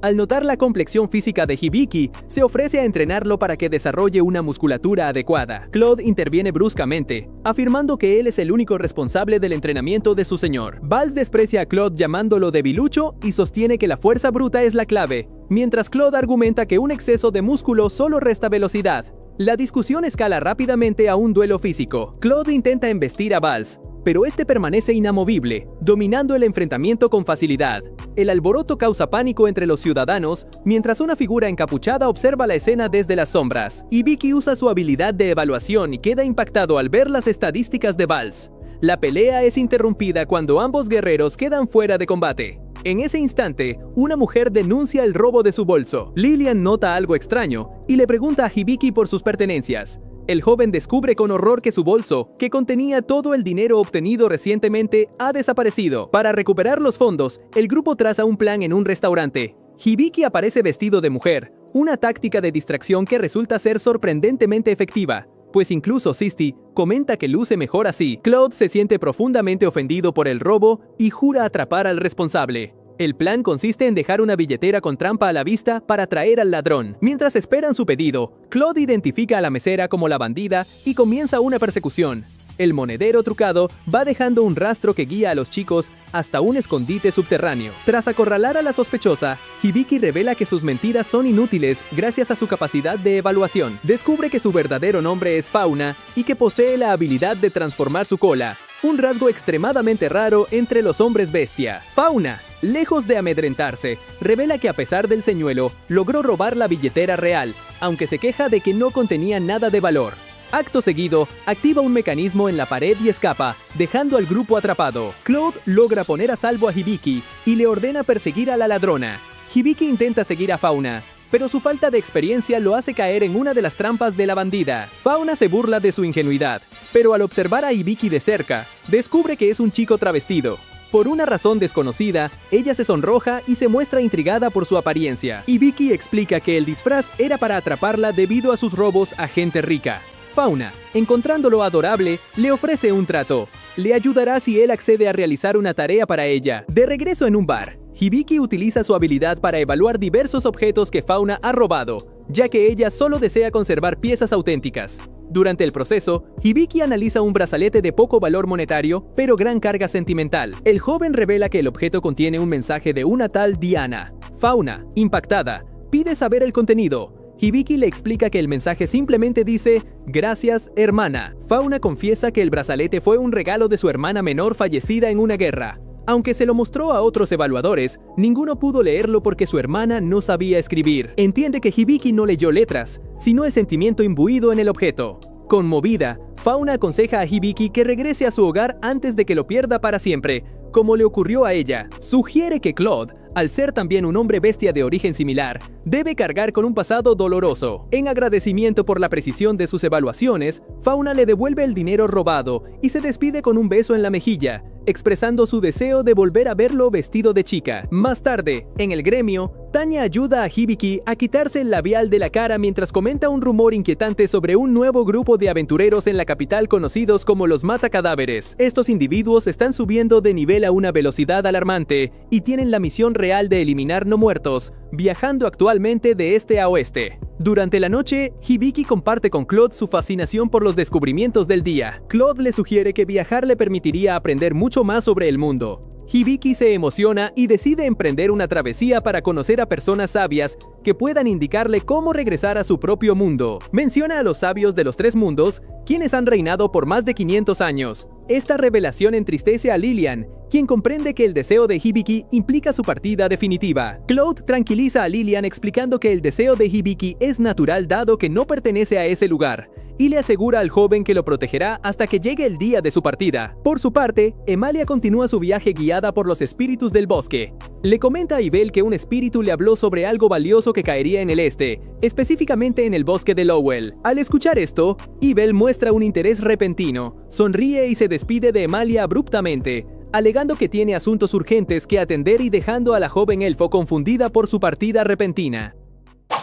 Speaker 1: Al notar la complexión física de Hibiki, se ofrece a entrenarlo para que desarrolle una musculatura adecuada. Claude interviene bruscamente, afirmando que él es el único responsable del entrenamiento de su señor. Vals desprecia a Claude llamándolo debilucho y sostiene que la fuerza bruta es la clave, mientras Claude argumenta que un exceso de músculo solo resta velocidad. La discusión escala rápidamente a un duelo físico. Claude intenta embestir a Vals, pero este permanece inamovible, dominando el enfrentamiento con facilidad. El alboroto causa pánico entre los ciudadanos, mientras una figura encapuchada observa la escena desde las sombras. Hibiki usa su habilidad de evaluación y queda impactado al ver las estadísticas de Vals. La pelea es interrumpida cuando ambos guerreros quedan fuera de combate. En ese instante, una mujer denuncia el robo de su bolso. Lillian nota algo extraño y le pregunta a Hibiki por sus pertenencias. El joven descubre con horror que su bolso, que contenía todo el dinero obtenido recientemente, ha desaparecido. Para recuperar los fondos, el grupo traza un plan en un restaurante. Hibiki aparece vestido de mujer, una táctica de distracción que resulta ser sorprendentemente efectiva, pues incluso Sisti comenta que luce mejor así. Claude se siente profundamente ofendido por el robo y jura atrapar al responsable. El plan consiste en dejar una billetera con trampa a la vista para atraer al ladrón. Mientras esperan su pedido, Claude identifica a la mesera como la bandida y comienza una persecución. El monedero trucado va dejando un rastro que guía a los chicos hasta un escondite subterráneo. Tras acorralar a la sospechosa, Hibiki revela que sus mentiras son inútiles gracias a su capacidad de evaluación. Descubre que su verdadero nombre es Fauna y que posee la habilidad de transformar su cola, un rasgo extremadamente raro entre los hombres bestia. Fauna, lejos de amedrentarse, revela que a pesar del señuelo, logró robar la billetera real, aunque se queja de que no contenía nada de valor. Acto seguido, activa un mecanismo en la pared y escapa, dejando al grupo atrapado. Claude logra poner a salvo a Hibiki y le ordena perseguir a la ladrona. Hibiki intenta seguir a Fauna, pero su falta de experiencia lo hace caer en una de las trampas de la bandida. Fauna se burla de su ingenuidad, pero al observar a Hibiki de cerca, descubre que es un chico travestido. Por una razón desconocida, ella se sonroja y se muestra intrigada por su apariencia. Hibiki explica que el disfraz era para atraparla debido a sus robos a gente rica. Fauna, encontrándolo adorable, le ofrece un trato. Le ayudará si él accede a realizar una tarea para ella. De regreso en un bar, Hibiki utiliza su habilidad para evaluar diversos objetos que Fauna ha robado, ya que ella solo desea conservar piezas auténticas. Durante el proceso, Hibiki analiza un brazalete de poco valor monetario, pero gran carga sentimental. El joven revela que el objeto contiene un mensaje de una tal Diana. Fauna, impactada, pide saber el contenido. Hibiki le explica que el mensaje simplemente dice, «Gracias, hermana». Fauna confiesa que el brazalete fue un regalo de su hermana menor fallecida en una guerra. Aunque se lo mostró a otros evaluadores, ninguno pudo leerlo porque su hermana no sabía escribir. Entiende que Hibiki no leyó letras, sino el sentimiento imbuido en el objeto. Conmovida, Fauna aconseja a Hibiki que regrese a su hogar antes de que lo pierda para siempre, como le ocurrió a ella. Sugiere que Claude, al ser también un hombre bestia de origen similar, debe cargar con un pasado doloroso. En agradecimiento por la precisión de sus evaluaciones, Fauna le devuelve el dinero robado y se despide con un beso en la mejilla, expresando su deseo de volver a verlo vestido de chica. Más tarde, en el gremio, Tanya ayuda a Hibiki a quitarse el labial de la cara mientras comenta un rumor inquietante sobre un nuevo grupo de aventureros en la capital conocidos como los matacadáveres. Estos individuos están subiendo de nivel a una velocidad alarmante y tienen la misión real de eliminar no muertos, viajando actualmente de este a oeste. Durante la noche, Hibiki comparte con Claude su fascinación por los descubrimientos del día. Claude le sugiere que viajar le permitiría aprender mucho más sobre el mundo. Hibiki se emociona y decide emprender una travesía para conocer a personas sabias que puedan indicarle cómo regresar a su propio mundo. Menciona a los sabios de los tres mundos, quienes han reinado por más de 500 años. Esta revelación entristece a Lillian, quien comprende que el deseo de Hibiki implica su partida definitiva. Claude tranquiliza a Lillian explicando que el deseo de Hibiki es natural dado que no pertenece a ese lugar, y le asegura al joven que lo protegerá hasta que llegue el día de su partida. Por su parte, Emalia continúa su viaje guiada por los espíritus del bosque. Le comenta a Ibel que un espíritu le habló sobre algo valioso que caería en el este, específicamente en el bosque de Lowell. Al escuchar esto, Ibel muestra un interés repentino, sonríe y se despide de Emalia abruptamente, alegando que tiene asuntos urgentes que atender y dejando a la joven elfo confundida por su partida repentina.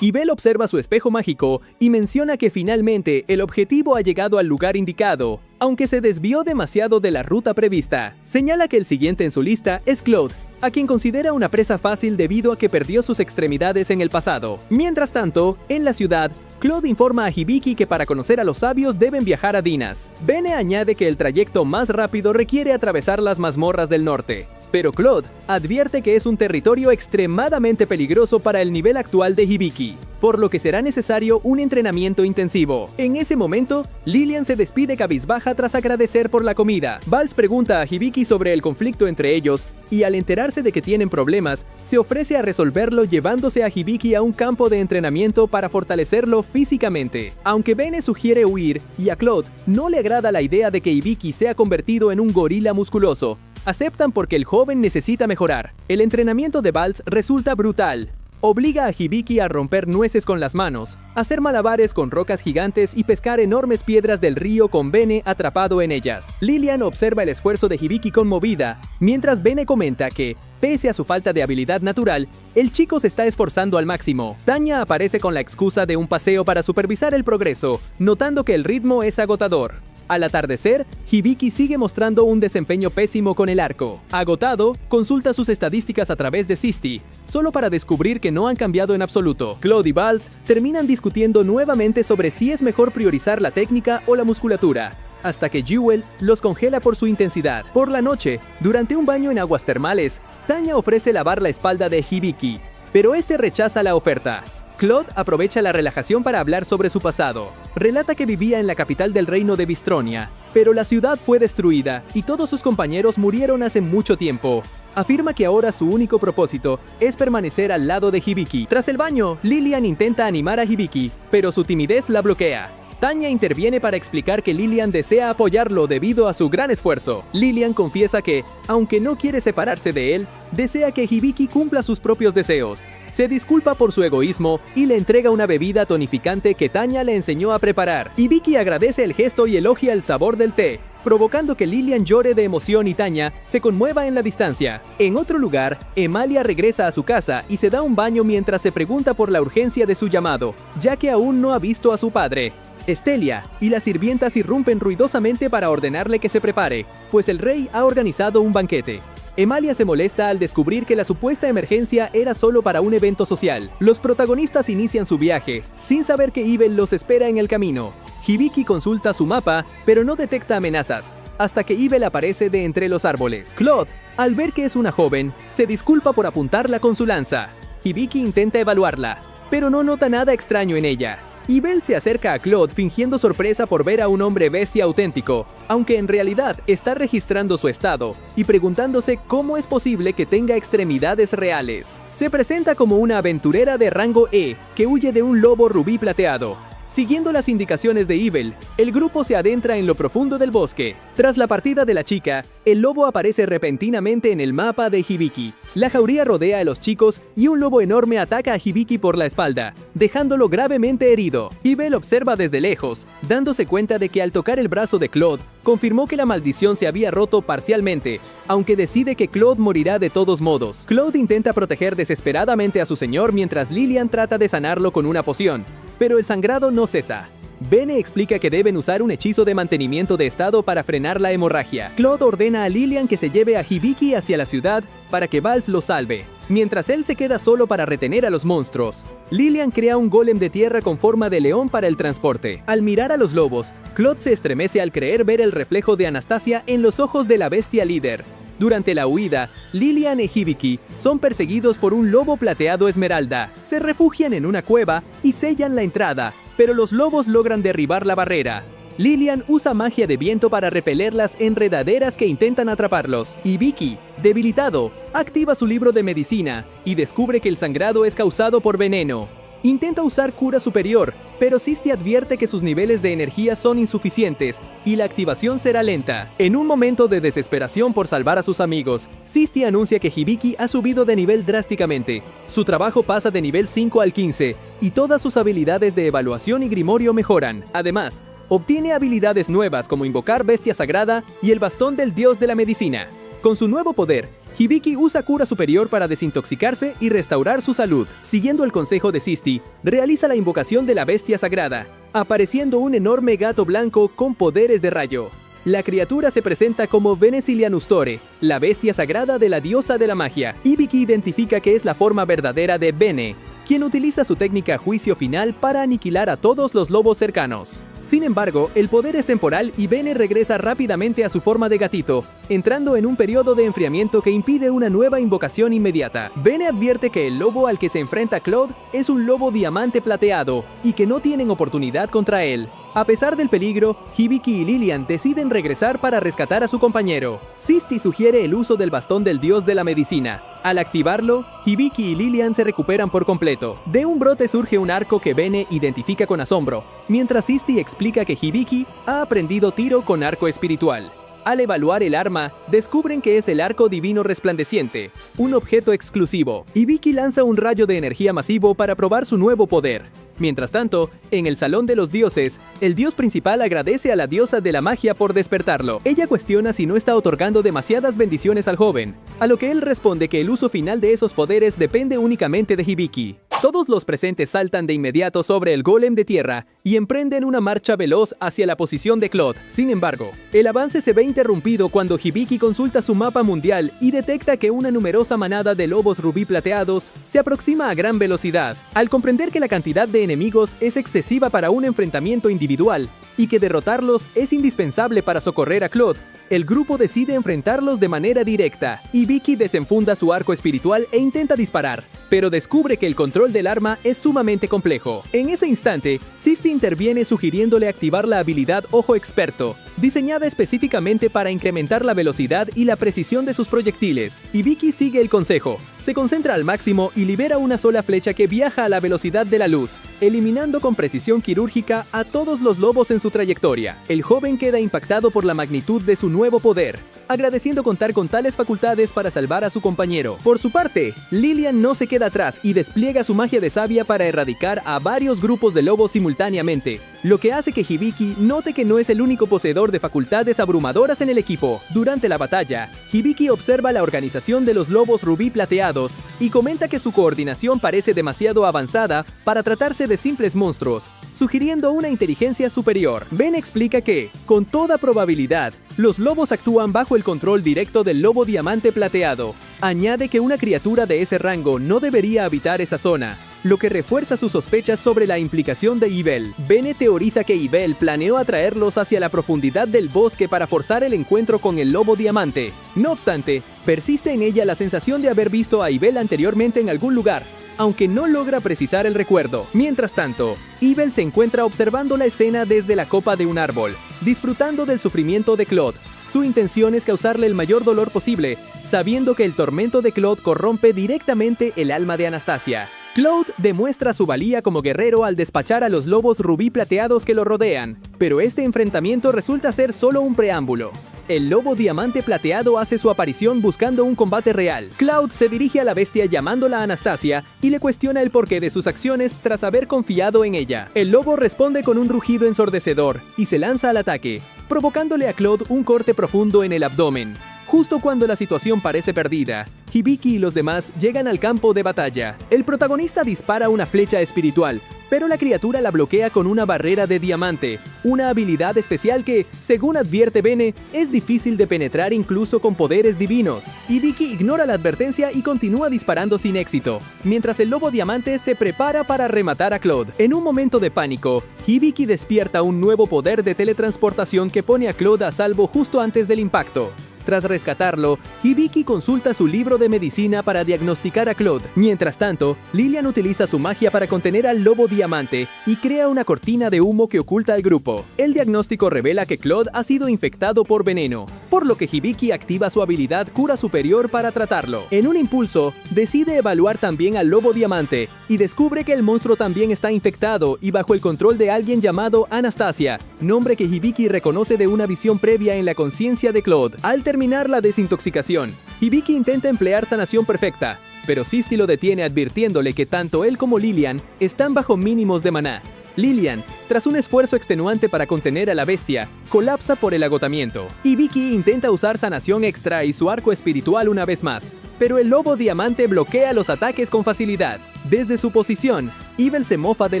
Speaker 1: Ibel observa su espejo mágico y menciona que finalmente el objetivo ha llegado al lugar indicado, aunque se desvió demasiado de la ruta prevista. Señala que el siguiente en su lista es Claude, a quien considera una presa fácil debido a que perdió sus extremidades en el pasado. Mientras tanto, en la ciudad, Claude informa a Hibiki que para conocer a los sabios deben viajar a Dinas. Bene añade que el trayecto más rápido requiere atravesar las mazmorras del norte, pero Claude advierte que es un territorio extremadamente peligroso para el nivel actual de Hibiki, por lo que será necesario un entrenamiento intensivo. En ese momento, Lillian se despide cabizbaja tras agradecer por la comida. Vals pregunta a Hibiki sobre el conflicto entre ellos, y al enterarse de que tienen problemas, se ofrece a resolverlo llevándose a Hibiki a un campo de entrenamiento para fortalecerlo físicamente. Aunque Bene sugiere huir, y a Claude no le agrada la idea de que Hibiki sea convertido en un gorila musculoso, aceptan porque el joven necesita mejorar. El entrenamiento de Vals resulta brutal. Obliga a Hibiki a romper nueces con las manos, hacer malabares con rocas gigantes y pescar enormes piedras del río con Bene atrapado en ellas. Lillian observa el esfuerzo de Hibiki conmovida, mientras Bene comenta que, pese a su falta de habilidad natural, el chico se está esforzando al máximo. Tanya aparece con la excusa de un paseo para supervisar el progreso, notando que el ritmo es agotador. Al atardecer, Hibiki sigue mostrando un desempeño pésimo con el arco. Agotado, consulta sus estadísticas a través de Sisti, solo para descubrir que no han cambiado en absoluto. Claude y Vals terminan discutiendo nuevamente sobre si es mejor priorizar la técnica o la musculatura, hasta que Jewel los congela por su intensidad. Por la noche, durante un baño en aguas termales, Tanya ofrece lavar la espalda de Hibiki, pero este rechaza la oferta. Claude aprovecha la relajación para hablar sobre su pasado. Relata que vivía en la capital del reino de Bistronia, pero la ciudad fue destruida y todos sus compañeros murieron hace mucho tiempo. Afirma que ahora su único propósito es permanecer al lado de Hibiki. Tras el baño, Lillian intenta animar a Hibiki, pero su timidez la bloquea. Tanya interviene para explicar que Lillian desea apoyarlo debido a su gran esfuerzo. Lillian confiesa que, aunque no quiere separarse de él, desea que Hibiki cumpla sus propios deseos. Se disculpa por su egoísmo y le entrega una bebida tonificante que Tanya le enseñó a preparar. Hibiki agradece el gesto y elogia el sabor del té, provocando que Lillian llore de emoción y Tanya se conmueva en la distancia. En otro lugar, Emalia regresa a su casa y se da un baño mientras se pregunta por la urgencia de su llamado, ya que aún no ha visto a su padre. Estelia y las sirvientas irrumpen ruidosamente para ordenarle que se prepare, pues el rey ha organizado un banquete. Emalia se molesta al descubrir que la supuesta emergencia era solo para un evento social. Los protagonistas inician su viaje, sin saber que Ibel los espera en el camino. Hibiki consulta su mapa, pero no detecta amenazas, hasta que Ibel aparece de entre los árboles. Claude, al ver que es una joven, se disculpa por apuntarla con su lanza. Hibiki intenta evaluarla, pero no nota nada extraño en ella. Ibel se acerca a Claude fingiendo sorpresa por ver a un hombre bestia auténtico, aunque en realidad está registrando su estado y preguntándose cómo es posible que tenga extremidades reales. Se presenta como una aventurera de rango E que huye de un lobo rubí plateado. Siguiendo las indicaciones de Yvel, el grupo se adentra en lo profundo del bosque. Tras la partida de la chica, el lobo aparece repentinamente en el mapa de Hibiki. La jauría rodea a los chicos y un lobo enorme ataca a Hibiki por la espalda, dejándolo gravemente herido. Yvel observa desde lejos, dándose cuenta de que al tocar el brazo de Claude, confirmó que la maldición se había roto parcialmente, aunque decide que Claude morirá de todos modos. Claude intenta proteger desesperadamente a su señor mientras Lillian trata de sanarlo con una poción, pero el sangrado no cesa. Bene explica que deben usar un hechizo de mantenimiento de estado para frenar la hemorragia. Claude ordena a Lillian que se lleve a Hibiki hacia la ciudad para que Vals lo salve, mientras él se queda solo para retener a los monstruos. Lillian crea un golem de tierra con forma de león para el transporte. Al mirar a los lobos, Claude se estremece al creer ver el reflejo de Anastasia en los ojos de la bestia líder. Durante la huida, Lillian y Hibiki son perseguidos por un lobo plateado esmeralda. Se refugian en una cueva y sellan la entrada, pero los lobos logran derribar la barrera. Lillian usa magia de viento para repeler las enredaderas que intentan atraparlos. Hibiki, debilitado, activa su libro de medicina y descubre que el sangrado es causado por veneno. Intenta usar cura superior, pero Sisti advierte que sus niveles de energía son insuficientes y la activación será lenta. En un momento de desesperación por salvar a sus amigos, Sisti anuncia que Hibiki ha subido de nivel drásticamente. Su trabajo pasa de nivel 5 al 15 y todas sus habilidades de evaluación y grimorio mejoran. Además, obtiene habilidades nuevas como invocar bestia sagrada y el bastón del dios de la medicina. Con su nuevo poder, Hibiki usa cura superior para desintoxicarse y restaurar su salud. Siguiendo el consejo de Sisti, realiza la invocación de la bestia sagrada, apareciendo un enorme gato blanco con poderes de rayo. La criatura se presenta como Bene-Silianustore, la bestia sagrada de la diosa de la magia. Hibiki identifica que es la forma verdadera de Bene, quien utiliza su técnica juicio final para aniquilar a todos los lobos cercanos. Sin embargo, el poder es temporal y Bene regresa rápidamente a su forma de gatito, entrando en un periodo de enfriamiento que impide una nueva invocación inmediata. Bene advierte que el lobo al que se enfrenta Claude es un lobo diamante plateado y que no tienen oportunidad contra él. A pesar del peligro, Hibiki y Lillian deciden regresar para rescatar a su compañero. Sisti sugiere el uso del bastón del dios de la medicina. Al activarlo, Hibiki y Lillian se recuperan por completo. De un brote surge un arco que Bene identifica con asombro, mientras Sisti explica que Hibiki ha aprendido tiro con arco espiritual. Al evaluar el arma, descubren que es el arco divino resplandeciente, un objeto exclusivo. Hibiki lanza un rayo de energía masivo para probar su nuevo poder. Mientras tanto, en el Salón de los Dioses, el dios principal agradece a la diosa de la magia por despertarlo. Ella cuestiona si no está otorgando demasiadas bendiciones al joven, a lo que él responde que el uso final de esos poderes depende únicamente de Hibiki. Todos los presentes saltan de inmediato sobre el golem de tierra y emprenden una marcha veloz hacia la posición de Claude. Sin embargo, el avance se ve interrumpido cuando Hibiki consulta su mapa mundial y detecta que una numerosa manada de lobos rubí plateados se aproxima a gran velocidad. Al comprender que la cantidad de enemigos es excesiva para un enfrentamiento individual y que derrotarlos es indispensable para socorrer a Claude, el grupo decide enfrentarlos de manera directa. Hibiki desenfunda su arco espiritual e intenta disparar, pero descubre que el control del arma es sumamente complejo. En ese instante, Sisti interviene sugiriéndole activar la habilidad Ojo Experto, diseñada específicamente para incrementar la velocidad y la precisión de sus proyectiles. Hibiki sigue el consejo, se concentra al máximo y libera una sola flecha que viaja a la velocidad de la luz, eliminando con precisión quirúrgica a todos los lobos en su trayectoria. El joven queda impactado por la magnitud de su nuevo poder, agradeciendo contar con tales facultades para salvar a su compañero. Por su parte, Lillian no se queda atrás y despliega su magia de savia para erradicar a varios grupos de lobos simultáneamente, lo que hace que Hibiki note que no es el único poseedor de facultades abrumadoras en el equipo. Durante la batalla, Hibiki observa la organización de los lobos rubí plateados y comenta que su coordinación parece demasiado avanzada para tratarse de simples monstruos, sugiriendo una inteligencia superior. Ben explica que, con toda probabilidad, los lobos actúan bajo el control directo del lobo diamante plateado. Añade que una criatura de ese rango no debería habitar esa zona, lo que refuerza sus sospechas sobre la implicación de Yvel. Bene teoriza que Yvel planeó atraerlos hacia la profundidad del bosque para forzar el encuentro con el lobo diamante. No obstante, persiste en ella la sensación de haber visto a Yvel anteriormente en algún lugar, aunque no logra precisar el recuerdo. Mientras tanto, Yvel se encuentra observando la escena desde la copa de un árbol, disfrutando del sufrimiento de Claude. Su intención es causarle el mayor dolor posible, sabiendo que el tormento de Claude corrompe directamente el alma de Anastasia. Cloud demuestra su valía como guerrero al despachar a los lobos rubí plateados que lo rodean, pero este enfrentamiento resulta ser solo un preámbulo. El lobo diamante plateado hace su aparición buscando un combate real. Cloud se dirige a la bestia llamándola Anastasia y le cuestiona el porqué de sus acciones tras haber confiado en ella. El lobo responde con un rugido ensordecedor y se lanza al ataque, provocándole a Cloud un corte profundo en el abdomen. Justo cuando la situación parece perdida, Hibiki y los demás llegan al campo de batalla. El protagonista dispara una flecha espiritual, pero la criatura la bloquea con una barrera de diamante, una habilidad especial que, según advierte Bene, es difícil de penetrar incluso con poderes divinos. Hibiki ignora la advertencia y continúa disparando sin éxito, mientras el lobo diamante se prepara para rematar a Cloud. En un momento de pánico, Hibiki despierta un nuevo poder de teletransportación que pone a Cloud a salvo justo antes del impacto. Tras rescatarlo, Hibiki consulta su libro de medicina para diagnosticar a Cloud. Mientras tanto, Lilian utiliza su magia para contener al lobo diamante y crea una cortina de humo que oculta al grupo. El diagnóstico revela que Cloud ha sido infectado por veneno, por lo que Hibiki activa su habilidad Cura Superior para tratarlo. En un impulso, decide evaluar también al lobo diamante y descubre que el monstruo también está infectado y bajo el control de alguien llamado Anastasia, nombre que Hibiki reconoce de una visión previa en la conciencia de Cloud. Al terminar la desintoxicación, Hibiki intenta emplear sanación perfecta, pero Sisti lo detiene advirtiéndole que tanto él como Lilian están bajo mínimos de maná. Lilian, tras un esfuerzo extenuante para contener a la bestia, colapsa por el agotamiento. Hibiki intenta usar sanación extra y su arco espiritual una vez más, pero el lobo diamante bloquea los ataques con facilidad. Desde su posición, Evil se mofa de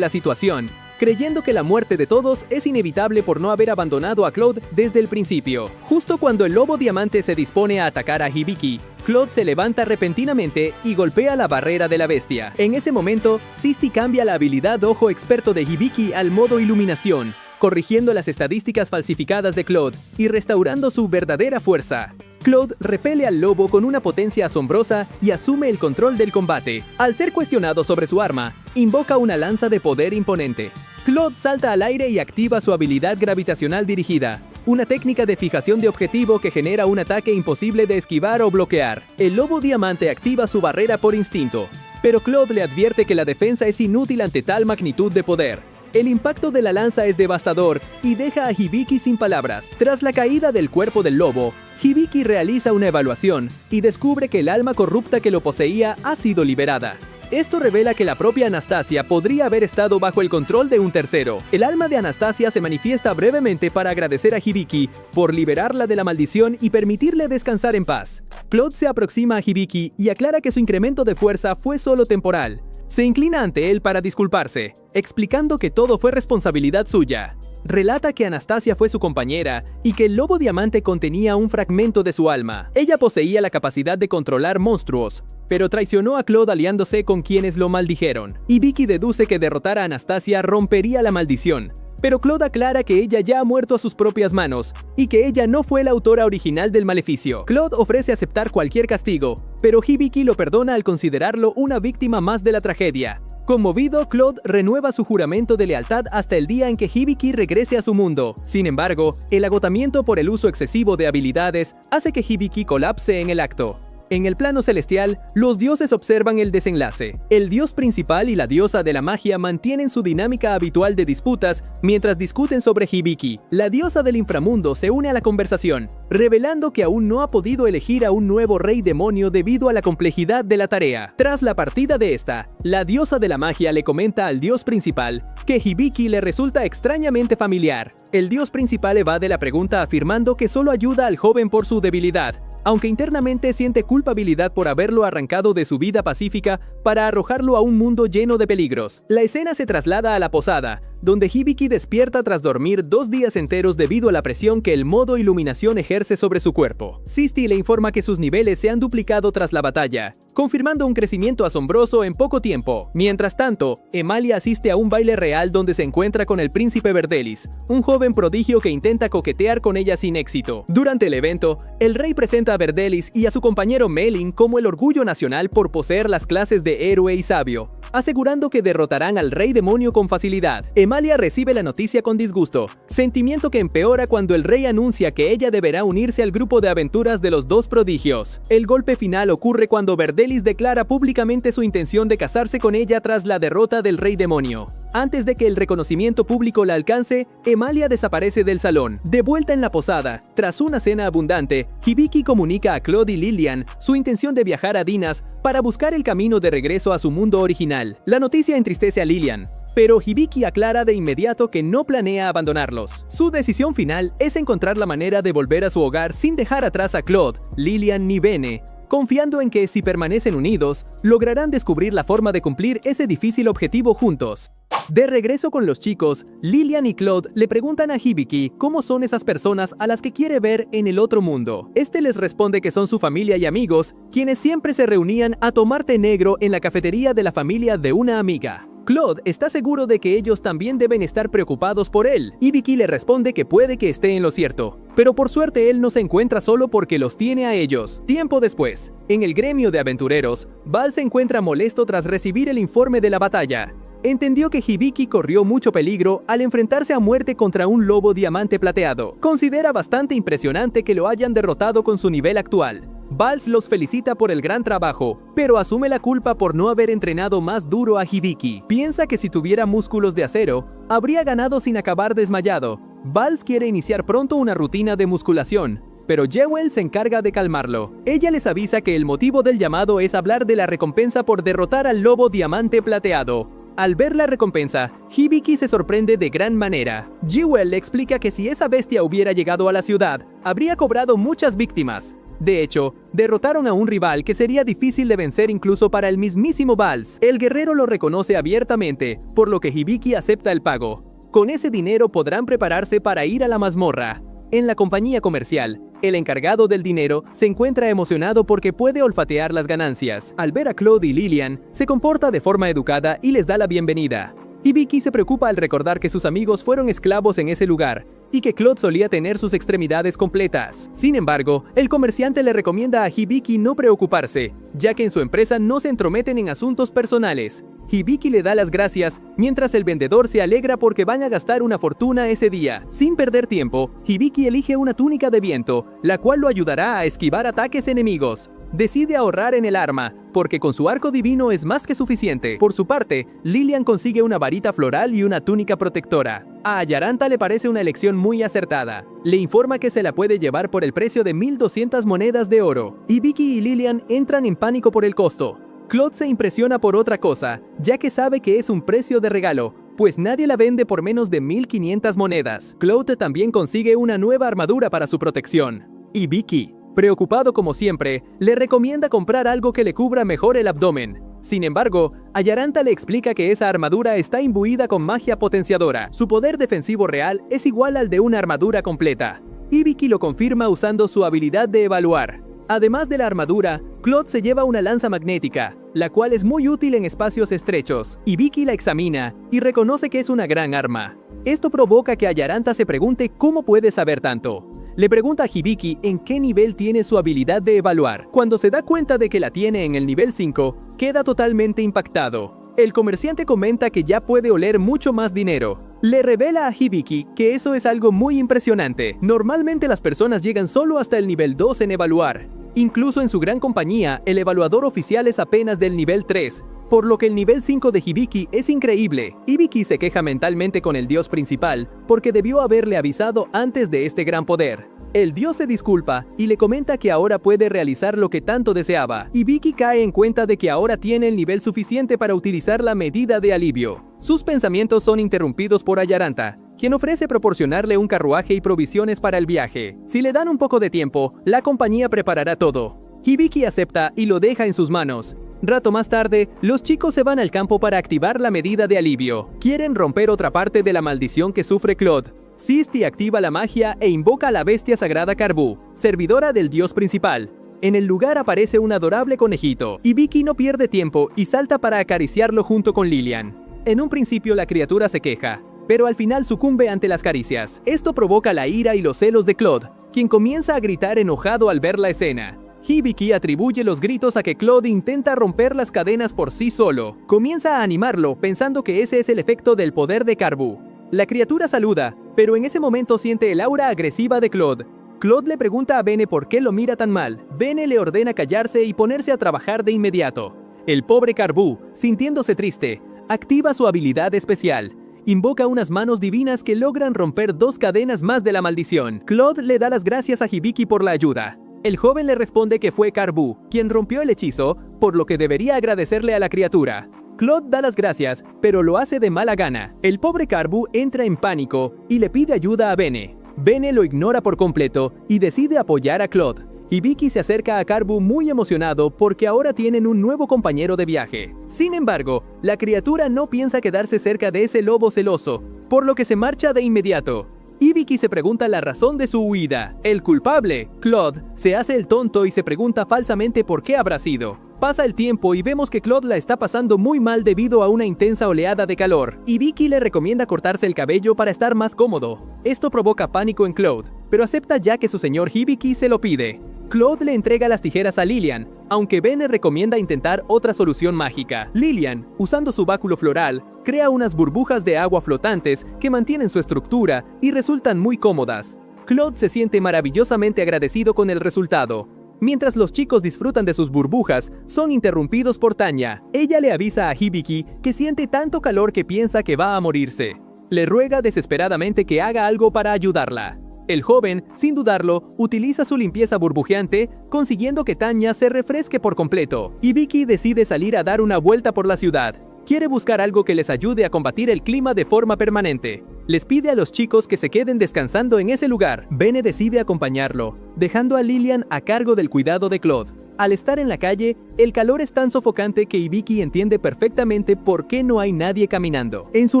Speaker 1: la situación, creyendo que la muerte de todos es inevitable por no haber abandonado a Cloud desde el principio. Justo cuando el lobo diamante se dispone a atacar a Hibiki, Cloud se levanta repentinamente y golpea la barrera de la bestia. En ese momento, Sisti cambia la habilidad Ojo Experto de Hibiki al modo Iluminación, corrigiendo las estadísticas falsificadas de Cloud y restaurando su verdadera fuerza. Cloud repele al lobo con una potencia asombrosa y asume el control del combate. Al ser cuestionado sobre su arma, invoca una lanza de poder imponente. Cloud salta al aire y activa su habilidad gravitacional dirigida, una técnica de fijación de objetivo que genera un ataque imposible de esquivar o bloquear. El lobo diamante activa su barrera por instinto, pero Cloud le advierte que la defensa es inútil ante tal magnitud de poder. El impacto de la lanza es devastador y deja a Hibiki sin palabras. Tras la caída del cuerpo del lobo, Hibiki realiza una evaluación y descubre que el alma corrupta que lo poseía ha sido liberada. Esto revela que la propia Anastasia podría haber estado bajo el control de un tercero. El alma de Anastasia se manifiesta brevemente para agradecer a Hibiki por liberarla de la maldición y permitirle descansar en paz. Cloud se aproxima a Hibiki y aclara que su incremento de fuerza fue solo temporal. Se inclina ante él para disculparse, explicando que todo fue responsabilidad suya. Relata que Anastasia fue su compañera y que el lobo diamante contenía un fragmento de su alma. Ella poseía la capacidad de controlar monstruos, pero traicionó a Cloud aliándose con quienes lo maldijeron. Hibiki deduce que derrotar a Anastasia rompería la maldición, pero Cloud aclara que ella ya ha muerto a sus propias manos y que ella no fue la autora original del maleficio. Cloud ofrece aceptar cualquier castigo, pero Hibiki lo perdona al considerarlo una víctima más de la tragedia. Conmovido, Cloud renueva su juramento de lealtad hasta el día en que Hibiki regrese a su mundo. Sin embargo, el agotamiento por el uso excesivo de habilidades hace que Hibiki colapse en el acto. En el plano celestial, los dioses observan el desenlace. El dios principal y la diosa de la magia mantienen su dinámica habitual de disputas mientras discuten sobre Hibiki. La diosa del inframundo se une a la conversación, revelando que aún no ha podido elegir a un nuevo rey demonio debido a la complejidad de la tarea. Tras la partida de esta, la diosa de la magia le comenta al dios principal que Hibiki le resulta extrañamente familiar. El dios principal evade la pregunta afirmando que solo ayuda al joven por su debilidad, aunque internamente siente culpabilidad por haberlo arrancado de su vida pacífica para arrojarlo a un mundo lleno de peligros. La escena se traslada a la posada, donde Hibiki despierta tras dormir 2 días enteros debido a la presión que el modo Iluminación ejerce sobre su cuerpo. Sisti le informa que sus niveles se han duplicado tras la batalla, confirmando un crecimiento asombroso en poco tiempo. Mientras tanto, Emalia asiste a un baile real donde se encuentra con el príncipe Verdelis, un joven prodigio que intenta coquetear con ella sin éxito. Durante el evento, el rey presenta presenta a Verdelis y a su compañero Melin como el orgullo nacional por poseer las clases de héroe y sabio, asegurando que derrotarán al rey demonio con facilidad. Emalia recibe la noticia con disgusto, sentimiento que empeora cuando el rey anuncia que ella deberá unirse al grupo de aventuras de los dos prodigios. El golpe final ocurre cuando Verdelis declara públicamente su intención de casarse con ella tras la derrota del rey demonio. Antes de que el reconocimiento público la alcance, Emalia desaparece del salón. De vuelta en la posada, tras una cena abundante, Hibiki comunica a Claude y Lilian su intención de viajar a Dinas para buscar el camino de regreso a su mundo original. La noticia entristece a Lilian, pero Hibiki aclara de inmediato que no planea abandonarlos. Su decisión final es encontrar la manera de volver a su hogar sin dejar atrás a Claude, Lilian ni Bene, confiando en que si permanecen unidos, lograrán descubrir la forma de cumplir ese difícil objetivo juntos. De regreso con los chicos, Lilian y Claude le preguntan a Hibiki cómo son esas personas a las que quiere ver en el otro mundo. Este les responde que son su familia y amigos, quienes siempre se reunían a tomar té negro en la cafetería de la familia de una amiga. Claude está seguro de que ellos también deben estar preocupados por él. Hibiki le responde que puede que esté en lo cierto, pero por suerte él no se encuentra solo porque los tiene a ellos. Tiempo después, en el gremio de aventureros, Val se encuentra molesto tras recibir el informe de la batalla. Entendió que Hibiki corrió mucho peligro al enfrentarse a muerte contra un lobo diamante plateado. Considera bastante impresionante que lo hayan derrotado con su nivel actual. Vals los felicita por el gran trabajo, pero asume la culpa por no haber entrenado más duro a Hibiki. Piensa que si tuviera músculos de acero, habría ganado sin acabar desmayado. Vals quiere iniciar pronto una rutina de musculación, pero Jewel se encarga de calmarlo. Ella les avisa que el motivo del llamado es hablar de la recompensa por derrotar al lobo diamante plateado. Al ver la recompensa, Hibiki se sorprende de gran manera. Jewel le explica que si esa bestia hubiera llegado a la ciudad, habría cobrado muchas víctimas. De hecho, derrotaron a un rival que sería difícil de vencer incluso para el mismísimo Vals. El guerrero lo reconoce abiertamente, por lo que Hibiki acepta el pago. Con ese dinero podrán prepararse para ir a la mazmorra. En la compañía comercial, el encargado del dinero se encuentra emocionado porque puede olfatear las ganancias. Al ver a Claude y Lilian, se comporta de forma educada y les da la bienvenida. Hibiki se preocupa al recordar que sus amigos fueron esclavos en ese lugar y que Claude solía tener sus extremidades completas. Sin embargo, el comerciante le recomienda a Hibiki no preocuparse, ya que en su empresa no se entrometen en asuntos personales. Hibiki le da las gracias, mientras el vendedor se alegra porque van a gastar una fortuna ese día. Sin perder tiempo, Hibiki elige una túnica de viento, la cual lo ayudará a esquivar ataques enemigos. Decide ahorrar en el arma, porque con su arco divino es más que suficiente. Por su parte, Lilian consigue una varita floral y una túnica protectora. A Ayaranta le parece una elección muy acertada. Le informa que se la puede llevar por el precio de 1200 monedas de oro. Hibiki y Lilian entran en pánico por el costo. Claude se impresiona por otra cosa, ya que sabe que es un precio de regalo, pues nadie la vende por menos de 1500 monedas. Claude también consigue una nueva armadura para su protección. Hibiki, preocupado como siempre, le recomienda comprar algo que le cubra mejor el abdomen. Sin embargo, Ayaranta le explica que esa armadura está imbuida con magia potenciadora. Su poder defensivo real es igual al de una armadura completa. Hibiki lo confirma usando su habilidad de evaluar. Además de la armadura, Claude se lleva una lanza magnética, la cual es muy útil en espacios estrechos. Hibiki la examina y reconoce que es una gran arma. Esto provoca que Ayaranta se pregunte cómo puede saber tanto. Le pregunta a Hibiki en qué nivel tiene su habilidad de evaluar. Cuando se da cuenta de que la tiene en el nivel 5, queda totalmente impactado. El comerciante comenta que ya puede oler mucho más dinero. Le revela a Hibiki que eso es algo muy impresionante. Normalmente las personas llegan solo hasta el nivel 2 en evaluar. Incluso en su gran compañía, el evaluador oficial es apenas del nivel 3, por lo que el nivel 5 de Hibiki es increíble. Hibiki se queja mentalmente con el dios principal porque debió haberle avisado antes de este gran poder. El dios se disculpa y le comenta que ahora puede realizar lo que tanto deseaba. Hibiki cae en cuenta de que ahora tiene el nivel suficiente para utilizar la medida de alivio. Sus pensamientos son interrumpidos por Ayaranta, quien ofrece proporcionarle un carruaje y provisiones para el viaje. Si le dan un poco de tiempo, la compañía preparará todo. Hibiki acepta y lo deja en sus manos. Rato más tarde, los chicos se van al campo para activar la medida de alivio. Quieren romper otra parte de la maldición que sufre Claude. Sisti activa la magia e invoca a la bestia sagrada Carbu, servidora del dios principal. En el lugar aparece un adorable conejito. Hibiki no pierde tiempo y salta para acariciarlo junto con Lilian. En un principio la criatura se queja, pero al final sucumbe ante las caricias. Esto provoca la ira y los celos de Claude, quien comienza a gritar enojado al ver la escena. Hibiki atribuye los gritos a que Claude intenta romper las cadenas por sí solo. Comienza a animarlo, pensando que ese es el efecto del poder de Carbu. La criatura saluda, pero en ese momento siente el aura agresiva de Claude. Claude le pregunta a Bene por qué lo mira tan mal. Bene le ordena callarse y ponerse a trabajar de inmediato. El pobre Carbu, sintiéndose triste, activa su habilidad especial. Invoca unas manos divinas que logran romper 2 cadenas más de la maldición. Claude le da las gracias a Hibiki por la ayuda. El joven le responde que fue Carbu quien rompió el hechizo, por lo que debería agradecerle a la criatura. Claude da las gracias, pero lo hace de mala gana. El pobre Carbu entra en pánico y le pide ayuda a Bene. Bene lo ignora por completo y decide apoyar a Claude. Hibiki se acerca a Carbu muy emocionado porque ahora tienen un nuevo compañero de viaje. Sin embargo, la criatura no piensa quedarse cerca de ese lobo celoso, por lo que se marcha de inmediato. Hibiki se pregunta la razón de su huida. El culpable, Claude, se hace el tonto y se pregunta falsamente por qué habrá sido. Pasa el tiempo y vemos que Claude la está pasando muy mal debido a una intensa oleada de calor. Hibiki le recomienda cortarse el cabello para estar más cómodo. Esto provoca pánico en Claude, pero acepta ya que su señor Hibiki se lo pide. Claude le entrega las tijeras a Lilian, aunque Bene recomienda intentar otra solución mágica. Lilian, usando su báculo floral, crea unas burbujas de agua flotantes que mantienen su estructura y resultan muy cómodas. Claude se siente maravillosamente agradecido con el resultado. Mientras los chicos disfrutan de sus burbujas, son interrumpidos por Tanya. Ella le avisa a Hibiki que siente tanto calor que piensa que va a morirse. Le ruega desesperadamente que haga algo para ayudarla. El joven, sin dudarlo, utiliza su limpieza burbujeante, consiguiendo que Tanya se refresque por completo. Hibiki decide salir a dar una vuelta por la ciudad. Quiere buscar algo que les ayude a combatir el clima de forma permanente. Les pide a los chicos que se queden descansando en ese lugar. Bene decide acompañarlo, dejando a Lilian a cargo del cuidado de Claude. Al estar en la calle, el calor es tan sofocante que Hibiki entiende perfectamente por qué no hay nadie caminando. En su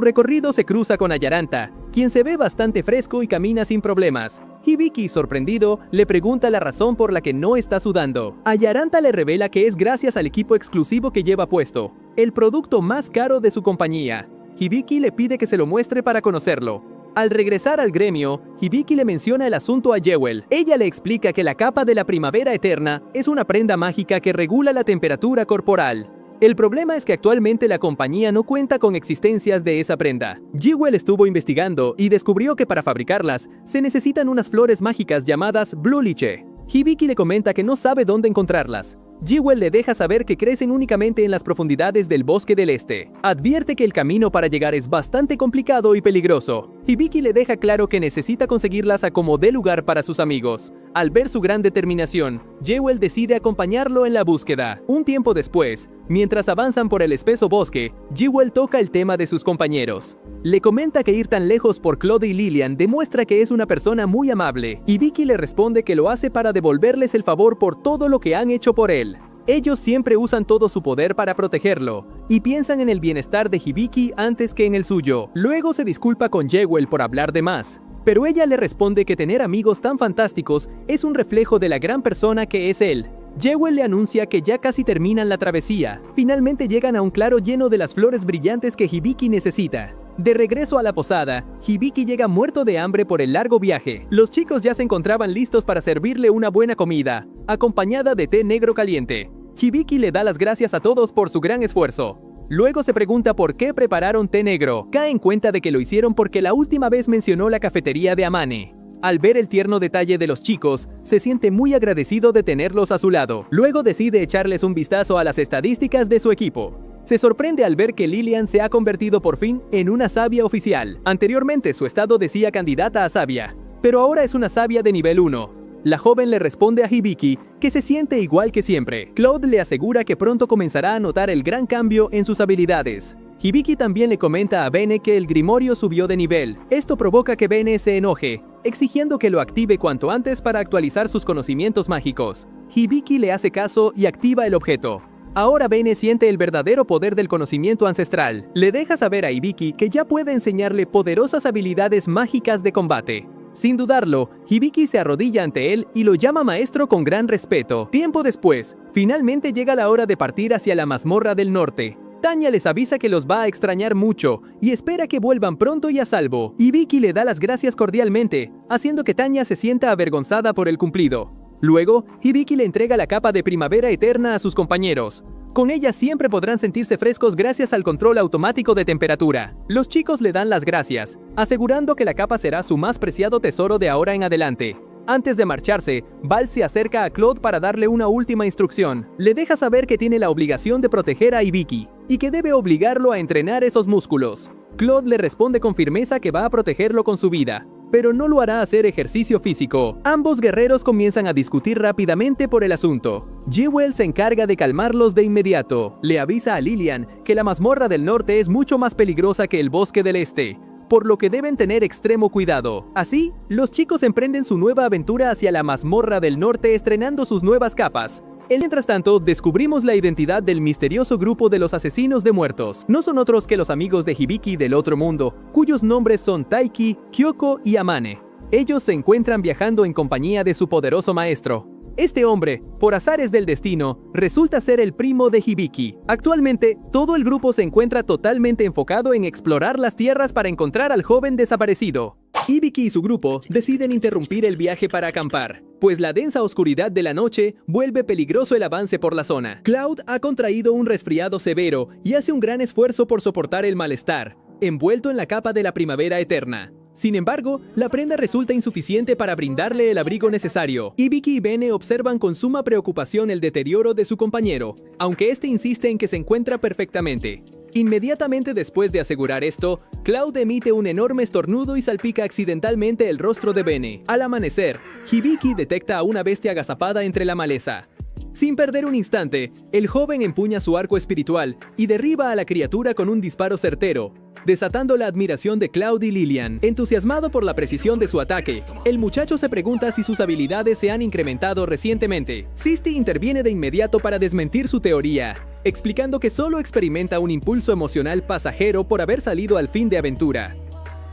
Speaker 1: recorrido se cruza con Ayaranta, quien se ve bastante fresco y camina sin problemas. Hibiki, sorprendido, le pregunta la razón por la que no está sudando. Ayaranta le revela que es gracias al equipo exclusivo que lleva puesto, el producto más caro de su compañía. Hibiki le pide que se lo muestre para conocerlo. Al regresar al gremio, Hibiki le menciona el asunto a Jewel. Ella le explica que la capa de la primavera eterna es una prenda mágica que regula la temperatura corporal. El problema es que actualmente la compañía no cuenta con existencias de esa prenda. Jewel estuvo investigando y descubrió que para fabricarlas se necesitan unas flores mágicas llamadas Blue Liche. Hibiki le comenta que no sabe dónde encontrarlas. Jewel le deja saber que crecen únicamente en las profundidades del bosque del este. Advierte que el camino para llegar es bastante complicado y peligroso. Hibiki le deja claro que necesita conseguirlas a como dé lugar para sus amigos. Al ver su gran determinación, Jewel decide acompañarlo en la búsqueda. Un tiempo después, mientras avanzan por el espeso bosque, Jewel toca el tema de sus compañeros. Le comenta que ir tan lejos por Claude y Lilian demuestra que es una persona muy amable. Hibiki le responde que lo hace para devolverles el favor por todo lo que han hecho por él. Ellos siempre usan todo su poder para protegerlo, y piensan en el bienestar de Hibiki antes que en el suyo. Luego se disculpa con Jewel por hablar de más, pero ella le responde que tener amigos tan fantásticos es un reflejo de la gran persona que es él. Jewel le anuncia que ya casi terminan la travesía. Finalmente llegan a un claro lleno de las flores brillantes que Hibiki necesita. De regreso a la posada, Hibiki llega muerto de hambre por el largo viaje. Los chicos ya se encontraban listos para servirle una buena comida, acompañada de té negro caliente. Hibiki le da las gracias a todos por su gran esfuerzo. Luego se pregunta por qué prepararon té negro. Cae en cuenta de que lo hicieron porque la última vez mencionó la cafetería de Amane. Al ver el tierno detalle de los chicos, se siente muy agradecido de tenerlos a su lado. Luego decide echarles un vistazo a las estadísticas de su equipo. Se sorprende al ver que Lilian se ha convertido por fin en una sabia oficial. Anteriormente su estado decía candidata a sabia, pero ahora es una sabia de nivel 1. La joven le responde a Hibiki que se siente igual que siempre. Claude le asegura que pronto comenzará a notar el gran cambio en sus habilidades. Hibiki también le comenta a Bene que el grimorio subió de nivel. Esto provoca que Bene se enoje, exigiendo que lo active cuanto antes para actualizar sus conocimientos mágicos. Hibiki le hace caso y activa el objeto. Ahora Bene siente el verdadero poder del conocimiento ancestral. Le deja saber a Hibiki que ya puede enseñarle poderosas habilidades mágicas de combate. Sin dudarlo, Hibiki se arrodilla ante él y lo llama maestro con gran respeto. Tiempo después, finalmente llega la hora de partir hacia la mazmorra del norte. Tanya les avisa que los va a extrañar mucho y espera que vuelvan pronto y a salvo. Hibiki le da las gracias cordialmente, haciendo que Tanya se sienta avergonzada por el cumplido. Luego, Hibiki le entrega la capa de primavera eterna a sus compañeros. Con ella siempre podrán sentirse frescos gracias al control automático de temperatura. Los chicos le dan las gracias, asegurando que la capa será su más preciado tesoro de ahora en adelante. Antes de marcharse, Val se acerca a Claude para darle una última instrucción. Le deja saber que tiene la obligación de proteger a Hibiki y que debe obligarlo a entrenar esos músculos. Claude le responde con firmeza que va a protegerlo con su vida, pero no lo hará hacer ejercicio físico. Ambos guerreros comienzan a discutir rápidamente por el asunto. Jewel se encarga de calmarlos de inmediato. Le avisa a Lilian que la mazmorra del norte es mucho más peligrosa que el bosque del este, por lo que deben tener extremo cuidado. Así, los chicos emprenden su nueva aventura hacia la mazmorra del norte estrenando sus nuevas capas. Mientras tanto, descubrimos la identidad del misterioso grupo de los asesinos de muertos. No son otros que los amigos de Hibiki del otro mundo, cuyos nombres son Taiki, Kyoko y Amane. Ellos se encuentran viajando en compañía de su poderoso maestro. Este hombre, por azares del destino, resulta ser el primo de Hibiki. Actualmente, todo el grupo se encuentra totalmente enfocado en explorar las tierras para encontrar al joven desaparecido. Hibiki y su grupo deciden interrumpir el viaje para acampar, pues la densa oscuridad de la noche vuelve peligroso el avance por la zona. Cloud ha contraído un resfriado severo y hace un gran esfuerzo por soportar el malestar, envuelto en la capa de la primavera eterna. Sin embargo, la prenda resulta insuficiente para brindarle el abrigo necesario. Hibiki y Bene observan con suma preocupación el deterioro de su compañero, aunque este insiste en que se encuentra perfectamente. Inmediatamente después de asegurar esto, Cloud emite un enorme estornudo y salpica accidentalmente el rostro de Bene. Al amanecer, Hibiki detecta a una bestia agazapada entre la maleza. Sin perder un instante, el joven empuña su arco espiritual y derriba a la criatura con un disparo certero, desatando la admiración de Cloud y Lilian. Entusiasmado por la precisión de su ataque, el muchacho se pregunta si sus habilidades se han incrementado recientemente. Sisti interviene de inmediato para desmentir su teoría, explicando que solo experimenta un impulso emocional pasajero por haber salido al fin de aventura.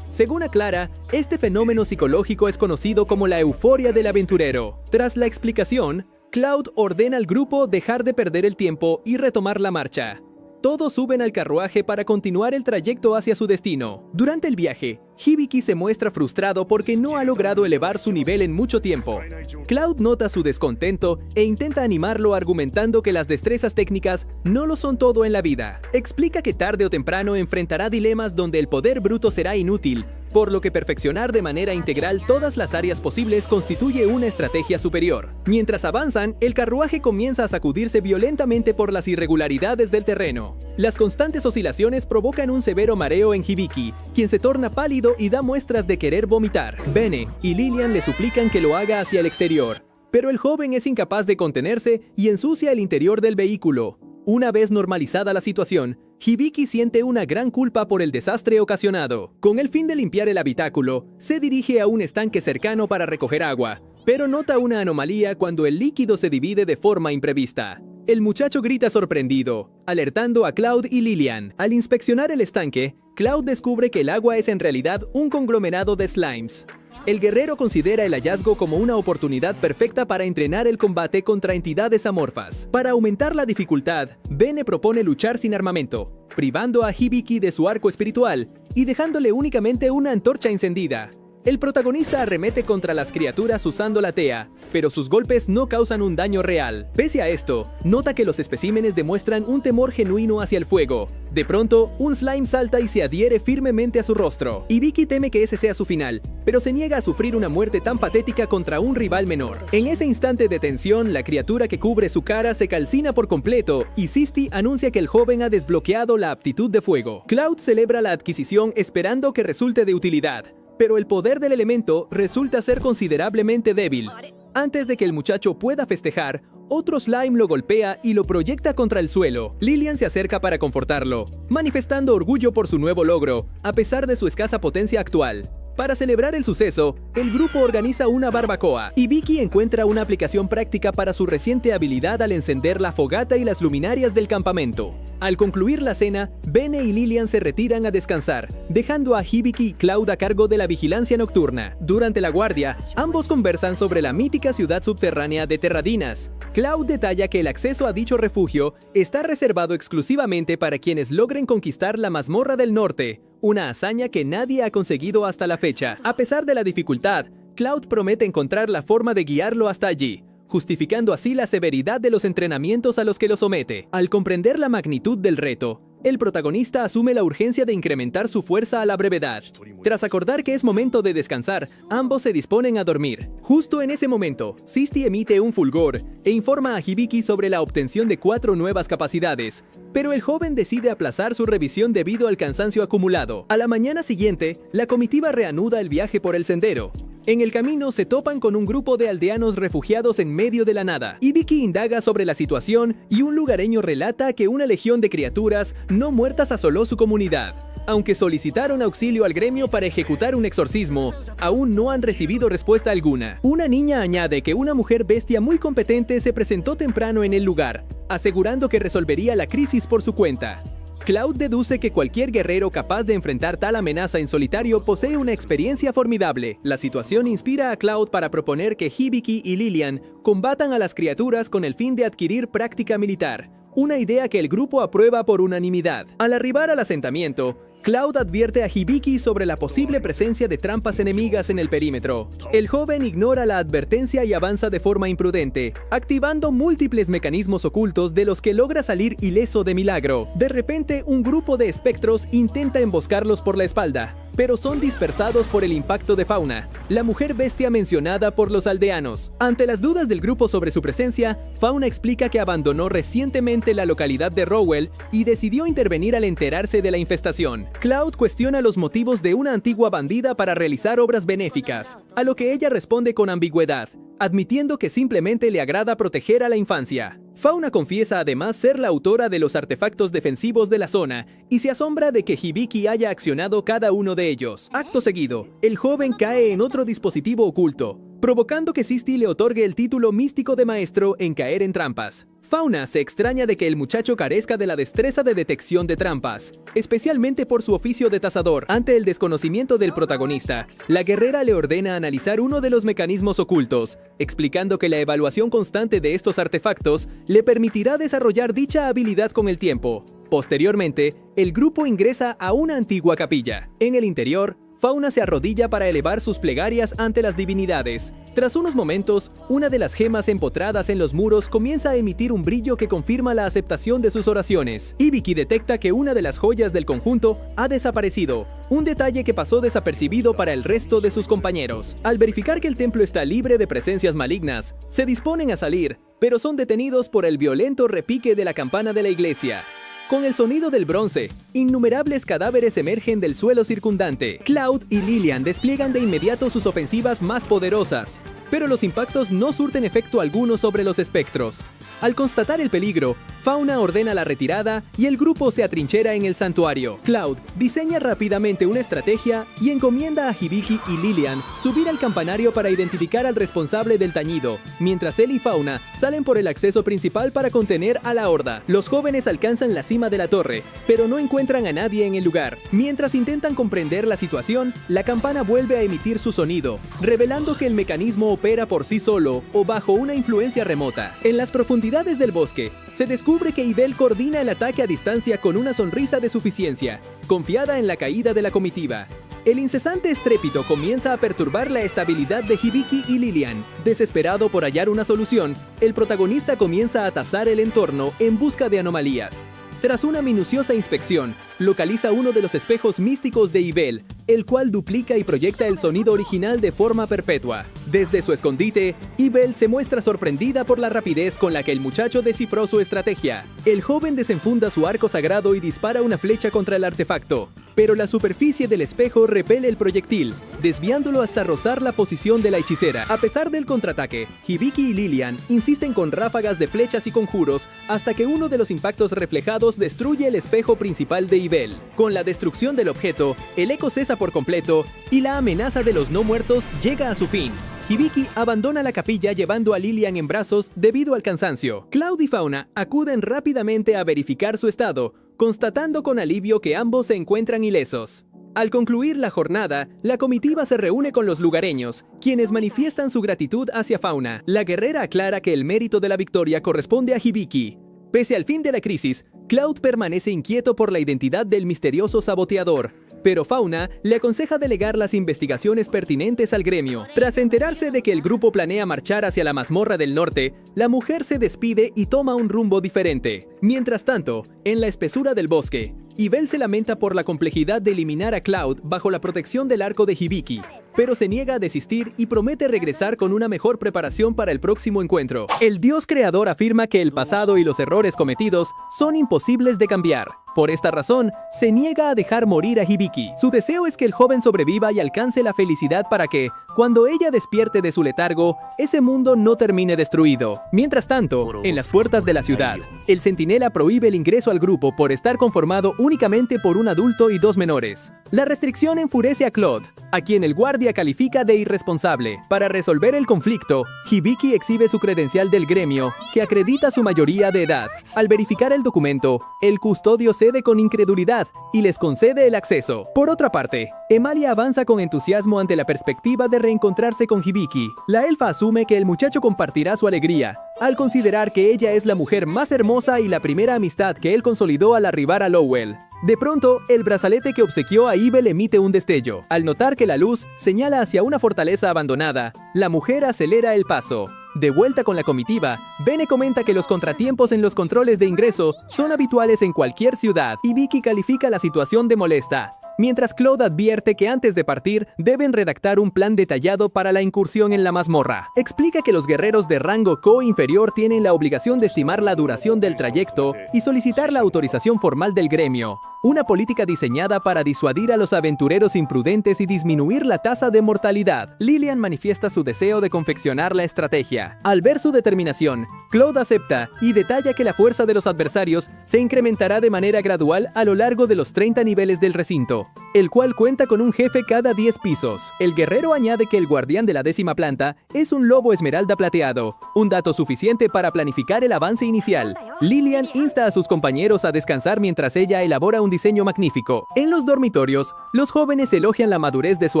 Speaker 1: Según aclara, este fenómeno psicológico es conocido como la euforia del aventurero. Tras la explicación, Cloud ordena al grupo dejar de perder el tiempo y retomar la marcha. Todos suben al carruaje para continuar el trayecto hacia su destino. Durante el viaje, Hibiki se muestra frustrado porque no ha logrado elevar su nivel en mucho tiempo. Cloud nota su descontento e intenta animarlo argumentando que las destrezas técnicas no lo son todo en la vida. Explica que tarde o temprano enfrentará dilemas donde el poder bruto será inútil, por lo que perfeccionar de manera integral todas las áreas posibles constituye una estrategia superior. Mientras avanzan, el carruaje comienza a sacudirse violentamente por las irregularidades del terreno. Las constantes oscilaciones provocan un severo mareo en Hibiki, quien se torna pálido y da muestras de querer vomitar. Bene y Lilian le suplican que lo haga hacia el exterior, pero el joven es incapaz de contenerse y ensucia el interior del vehículo. Una vez normalizada la situación, Hibiki siente una gran culpa por el desastre ocasionado. Con el fin de limpiar el habitáculo, se dirige a un estanque cercano para recoger agua, pero nota una anomalía cuando el líquido se divide de forma imprevista. El muchacho grita sorprendido, alertando a Cloud y Lilian. Al inspeccionar el estanque, Cloud descubre que el agua es en realidad un conglomerado de slimes. El guerrero considera el hallazgo como una oportunidad perfecta para entrenar el combate contra entidades amorfas. Para aumentar la dificultad, Bene propone luchar sin armamento, privando a Hibiki de su arco espiritual y dejándole únicamente una antorcha encendida. El protagonista arremete contra las criaturas usando la tea, pero sus golpes no causan un daño real. Pese a esto, nota que los especímenes demuestran un temor genuino hacia el fuego. De pronto, un slime salta y se adhiere firmemente a su rostro. Hibiki teme que ese sea su final, pero se niega a sufrir una muerte tan patética contra un rival menor. En ese instante de tensión, la criatura que cubre su cara se calcina por completo y Sisti anuncia que el joven ha desbloqueado la aptitud de fuego. Cloud celebra la adquisición esperando que resulte de utilidad, pero el poder del elemento resulta ser considerablemente débil. Antes de que el muchacho pueda festejar, otro slime lo golpea y lo proyecta contra el suelo. Lilian se acerca para confortarlo, manifestando orgullo por su nuevo logro, a pesar de su escasa potencia actual. Para celebrar el suceso, el grupo organiza una barbacoa. Hibiki encuentra una aplicación práctica para su reciente habilidad al encender la fogata y las luminarias del campamento. Al concluir la cena, Bene y Lilian se retiran a descansar, dejando a Hibiki y Cloud a cargo de la vigilancia nocturna. Durante la guardia, ambos conversan sobre la mítica ciudad subterránea de Terradinas. Cloud detalla que el acceso a dicho refugio está reservado exclusivamente para quienes logren conquistar la mazmorra del norte, una hazaña que nadie ha conseguido hasta la fecha. A pesar de la dificultad, Cloud promete encontrar la forma de guiarlo hasta allí, justificando así la severidad de los entrenamientos a los que lo somete. Al comprender la magnitud del reto, el protagonista asume la urgencia de incrementar su fuerza a la brevedad. Tras acordar que es momento de descansar, ambos se disponen a dormir. Justo en ese momento, Sisti emite un fulgor e informa a Hibiki sobre la obtención de 4 nuevas capacidades, pero el joven decide aplazar su revisión debido al cansancio acumulado. A la mañana siguiente, la comitiva reanuda el viaje por el sendero. En el camino se topan con un grupo de aldeanos refugiados en medio de la nada. Hibiki indaga sobre la situación y un lugareño relata que una legión de criaturas no muertas asoló su comunidad. Aunque solicitaron auxilio al gremio para ejecutar un exorcismo, aún no han recibido respuesta alguna. Una niña añade que una mujer bestia muy competente se presentó temprano en el lugar, asegurando que resolvería la crisis por su cuenta. Cloud deduce que cualquier guerrero capaz de enfrentar tal amenaza en solitario posee una experiencia formidable. La situación inspira a Cloud para proponer que Hibiki y Lilian combatan a las criaturas con el fin de adquirir práctica militar, una idea que el grupo aprueba por unanimidad. Al arribar al asentamiento, Cloud advierte a Hibiki sobre la posible presencia de trampas enemigas en el perímetro. El joven ignora la advertencia y avanza de forma imprudente, activando múltiples mecanismos ocultos de los que logra salir ileso de milagro. De repente, un grupo de espectros intenta emboscarlos por la espalda, pero son dispersados por el impacto de Fauna, la mujer bestia mencionada por los aldeanos. Ante las dudas del grupo sobre su presencia, Fauna explica que abandonó recientemente la localidad de Rowell y decidió intervenir al enterarse de la infestación. Cloud cuestiona los motivos de una antigua bandida para realizar obras benéficas, a lo que ella responde con ambigüedad, admitiendo que simplemente le agrada proteger a la infancia. Fauna confiesa además ser la autora de los artefactos defensivos de la zona y se asombra de que Hibiki haya accionado cada uno de ellos. Acto seguido, el joven cae en otro dispositivo oculto, provocando que Sisti le otorgue el título místico de maestro en caer en trampas. Fauna se extraña de que el muchacho carezca de la destreza de detección de trampas, especialmente por su oficio de tazador. Ante el desconocimiento del protagonista, la guerrera le ordena analizar uno de los mecanismos ocultos, explicando que la evaluación constante de estos artefactos le permitirá desarrollar dicha habilidad con el tiempo. Posteriormente, el grupo ingresa a una antigua capilla. En el interior, Fauna se arrodilla para elevar sus plegarias ante las divinidades. Tras unos momentos, una de las gemas empotradas en los muros comienza a emitir un brillo que confirma la aceptación de sus oraciones. Hibiki detecta que una de las joyas del conjunto ha desaparecido, un detalle que pasó desapercibido para el resto de sus compañeros. Al verificar que el templo está libre de presencias malignas, se disponen a salir, pero son detenidos por el violento repique de la campana de la iglesia. Con el sonido del bronce, innumerables cadáveres emergen del suelo circundante. Cloud y Lilian despliegan de inmediato sus ofensivas más poderosas, pero los impactos no surten efecto alguno sobre los espectros. Al constatar el peligro, Fauna ordena la retirada y el grupo se atrinchera en el santuario. Cloud diseña rápidamente una estrategia y encomienda a Hibiki y Lilian subir al campanario para identificar al responsable del tañido, mientras él y Fauna salen por el acceso principal para contener a la horda. Los jóvenes alcanzan la cima de la torre, pero no encuentran a nadie en el lugar. Mientras intentan comprender la situación, la campana vuelve a emitir su sonido, revelando que el mecanismo opera por sí solo o bajo una influencia remota. En las profundidades del bosque, se descubre que Ibel coordina el ataque a distancia con una sonrisa de suficiencia, confiada en la caída de la comitiva. El incesante estrépito comienza a perturbar la estabilidad de Hibiki y Lilian. Desesperado por hallar una solución, el protagonista comienza a tazar el entorno en busca de anomalías. Tras una minuciosa inspección, localiza uno de los espejos místicos de Ibel, el cual duplica y proyecta el sonido original de forma perpetua. Desde su escondite, Ibel se muestra sorprendida por la rapidez con la que el muchacho descifró su estrategia. El joven desenfunda su arco sagrado y dispara una flecha contra el artefacto, pero la superficie del espejo repele el proyectil, desviándolo hasta rozar la posición de la hechicera. A pesar del contraataque, Hibiki y Lilian insisten con ráfagas de flechas y conjuros hasta que uno de los impactos reflejados destruye el espejo principal de Ibel. Con la destrucción del objeto, el eco cesa por completo y la amenaza de los no muertos llega a su fin. Hibiki abandona la capilla llevando a Lilian en brazos debido al cansancio. Cloud y Fauna acuden rápidamente a verificar su estado, constatando con alivio que ambos se encuentran ilesos. Al concluir la jornada, la comitiva se reúne con los lugareños, quienes manifiestan su gratitud hacia Fauna. La guerrera aclara que el mérito de la victoria corresponde a Hibiki. Pese al fin de la crisis, Cloud permanece inquieto por la identidad del misterioso saboteador, pero Fauna le aconseja delegar las investigaciones pertinentes al gremio. Tras enterarse de que el grupo planea marchar hacia la mazmorra del norte, la mujer se despide y toma un rumbo diferente. Mientras tanto, en la espesura del bosque, Yvel se lamenta por la complejidad de eliminar a Cloud bajo la protección del arco de Hibiki, pero se niega a desistir y promete regresar con una mejor preparación para el próximo encuentro. El dios creador afirma que el pasado y los errores cometidos son imposibles de cambiar. Por esta razón, se niega a dejar morir a Hibiki. Su deseo es que el joven sobreviva y alcance la felicidad para que, cuando ella despierte de su letargo, ese mundo no termine destruido. Mientras tanto, en las puertas de la ciudad, el centinela prohíbe el ingreso al grupo por estar conformado únicamente por un adulto y 2 menores. La restricción enfurece a Claude, a quien el guardia califica de irresponsable. Para resolver el conflicto, Hibiki exhibe su credencial del gremio, que acredita su mayoría de edad. Al verificar el documento, el custodio cede con incredulidad y les concede el acceso. Por otra parte, Emalia avanza con entusiasmo ante la perspectiva de reencontrarse con Hibiki. La elfa asume que el muchacho compartirá su alegría, al considerar que ella es la mujer más hermosa y la primera amistad que él consolidó al arribar a Lowell. De pronto, el brazalete que obsequió a Yvel emite un destello. Al notar que la luz señala hacia una fortaleza abandonada, la mujer acelera el paso. De vuelta con la comitiva, Bene comenta que los contratiempos en los controles de ingreso son habituales en cualquier ciudad, y Vicky califica la situación de molesta, mientras Claude advierte que antes de partir deben redactar un plan detallado para la incursión en la mazmorra. Explica que los guerreros de rango co-inferior tienen la obligación de estimar la duración del trayecto y solicitar la autorización formal del gremio, una política diseñada para disuadir a los aventureros imprudentes y disminuir la tasa de mortalidad. Lilian manifiesta su deseo de confeccionar la estrategia. Al ver su determinación, Claude acepta y detalla que la fuerza de los adversarios se incrementará de manera gradual a lo largo de los 30 niveles del recinto, el cual cuenta con un jefe cada 10 pisos. El guerrero añade que el guardián de la 10ª planta es un lobo esmeralda plateado, un dato suficiente para planificar el avance inicial. Lilian insta a sus compañeros a descansar mientras ella elabora un diseño magnífico. En los dormitorios, los jóvenes elogian la madurez de su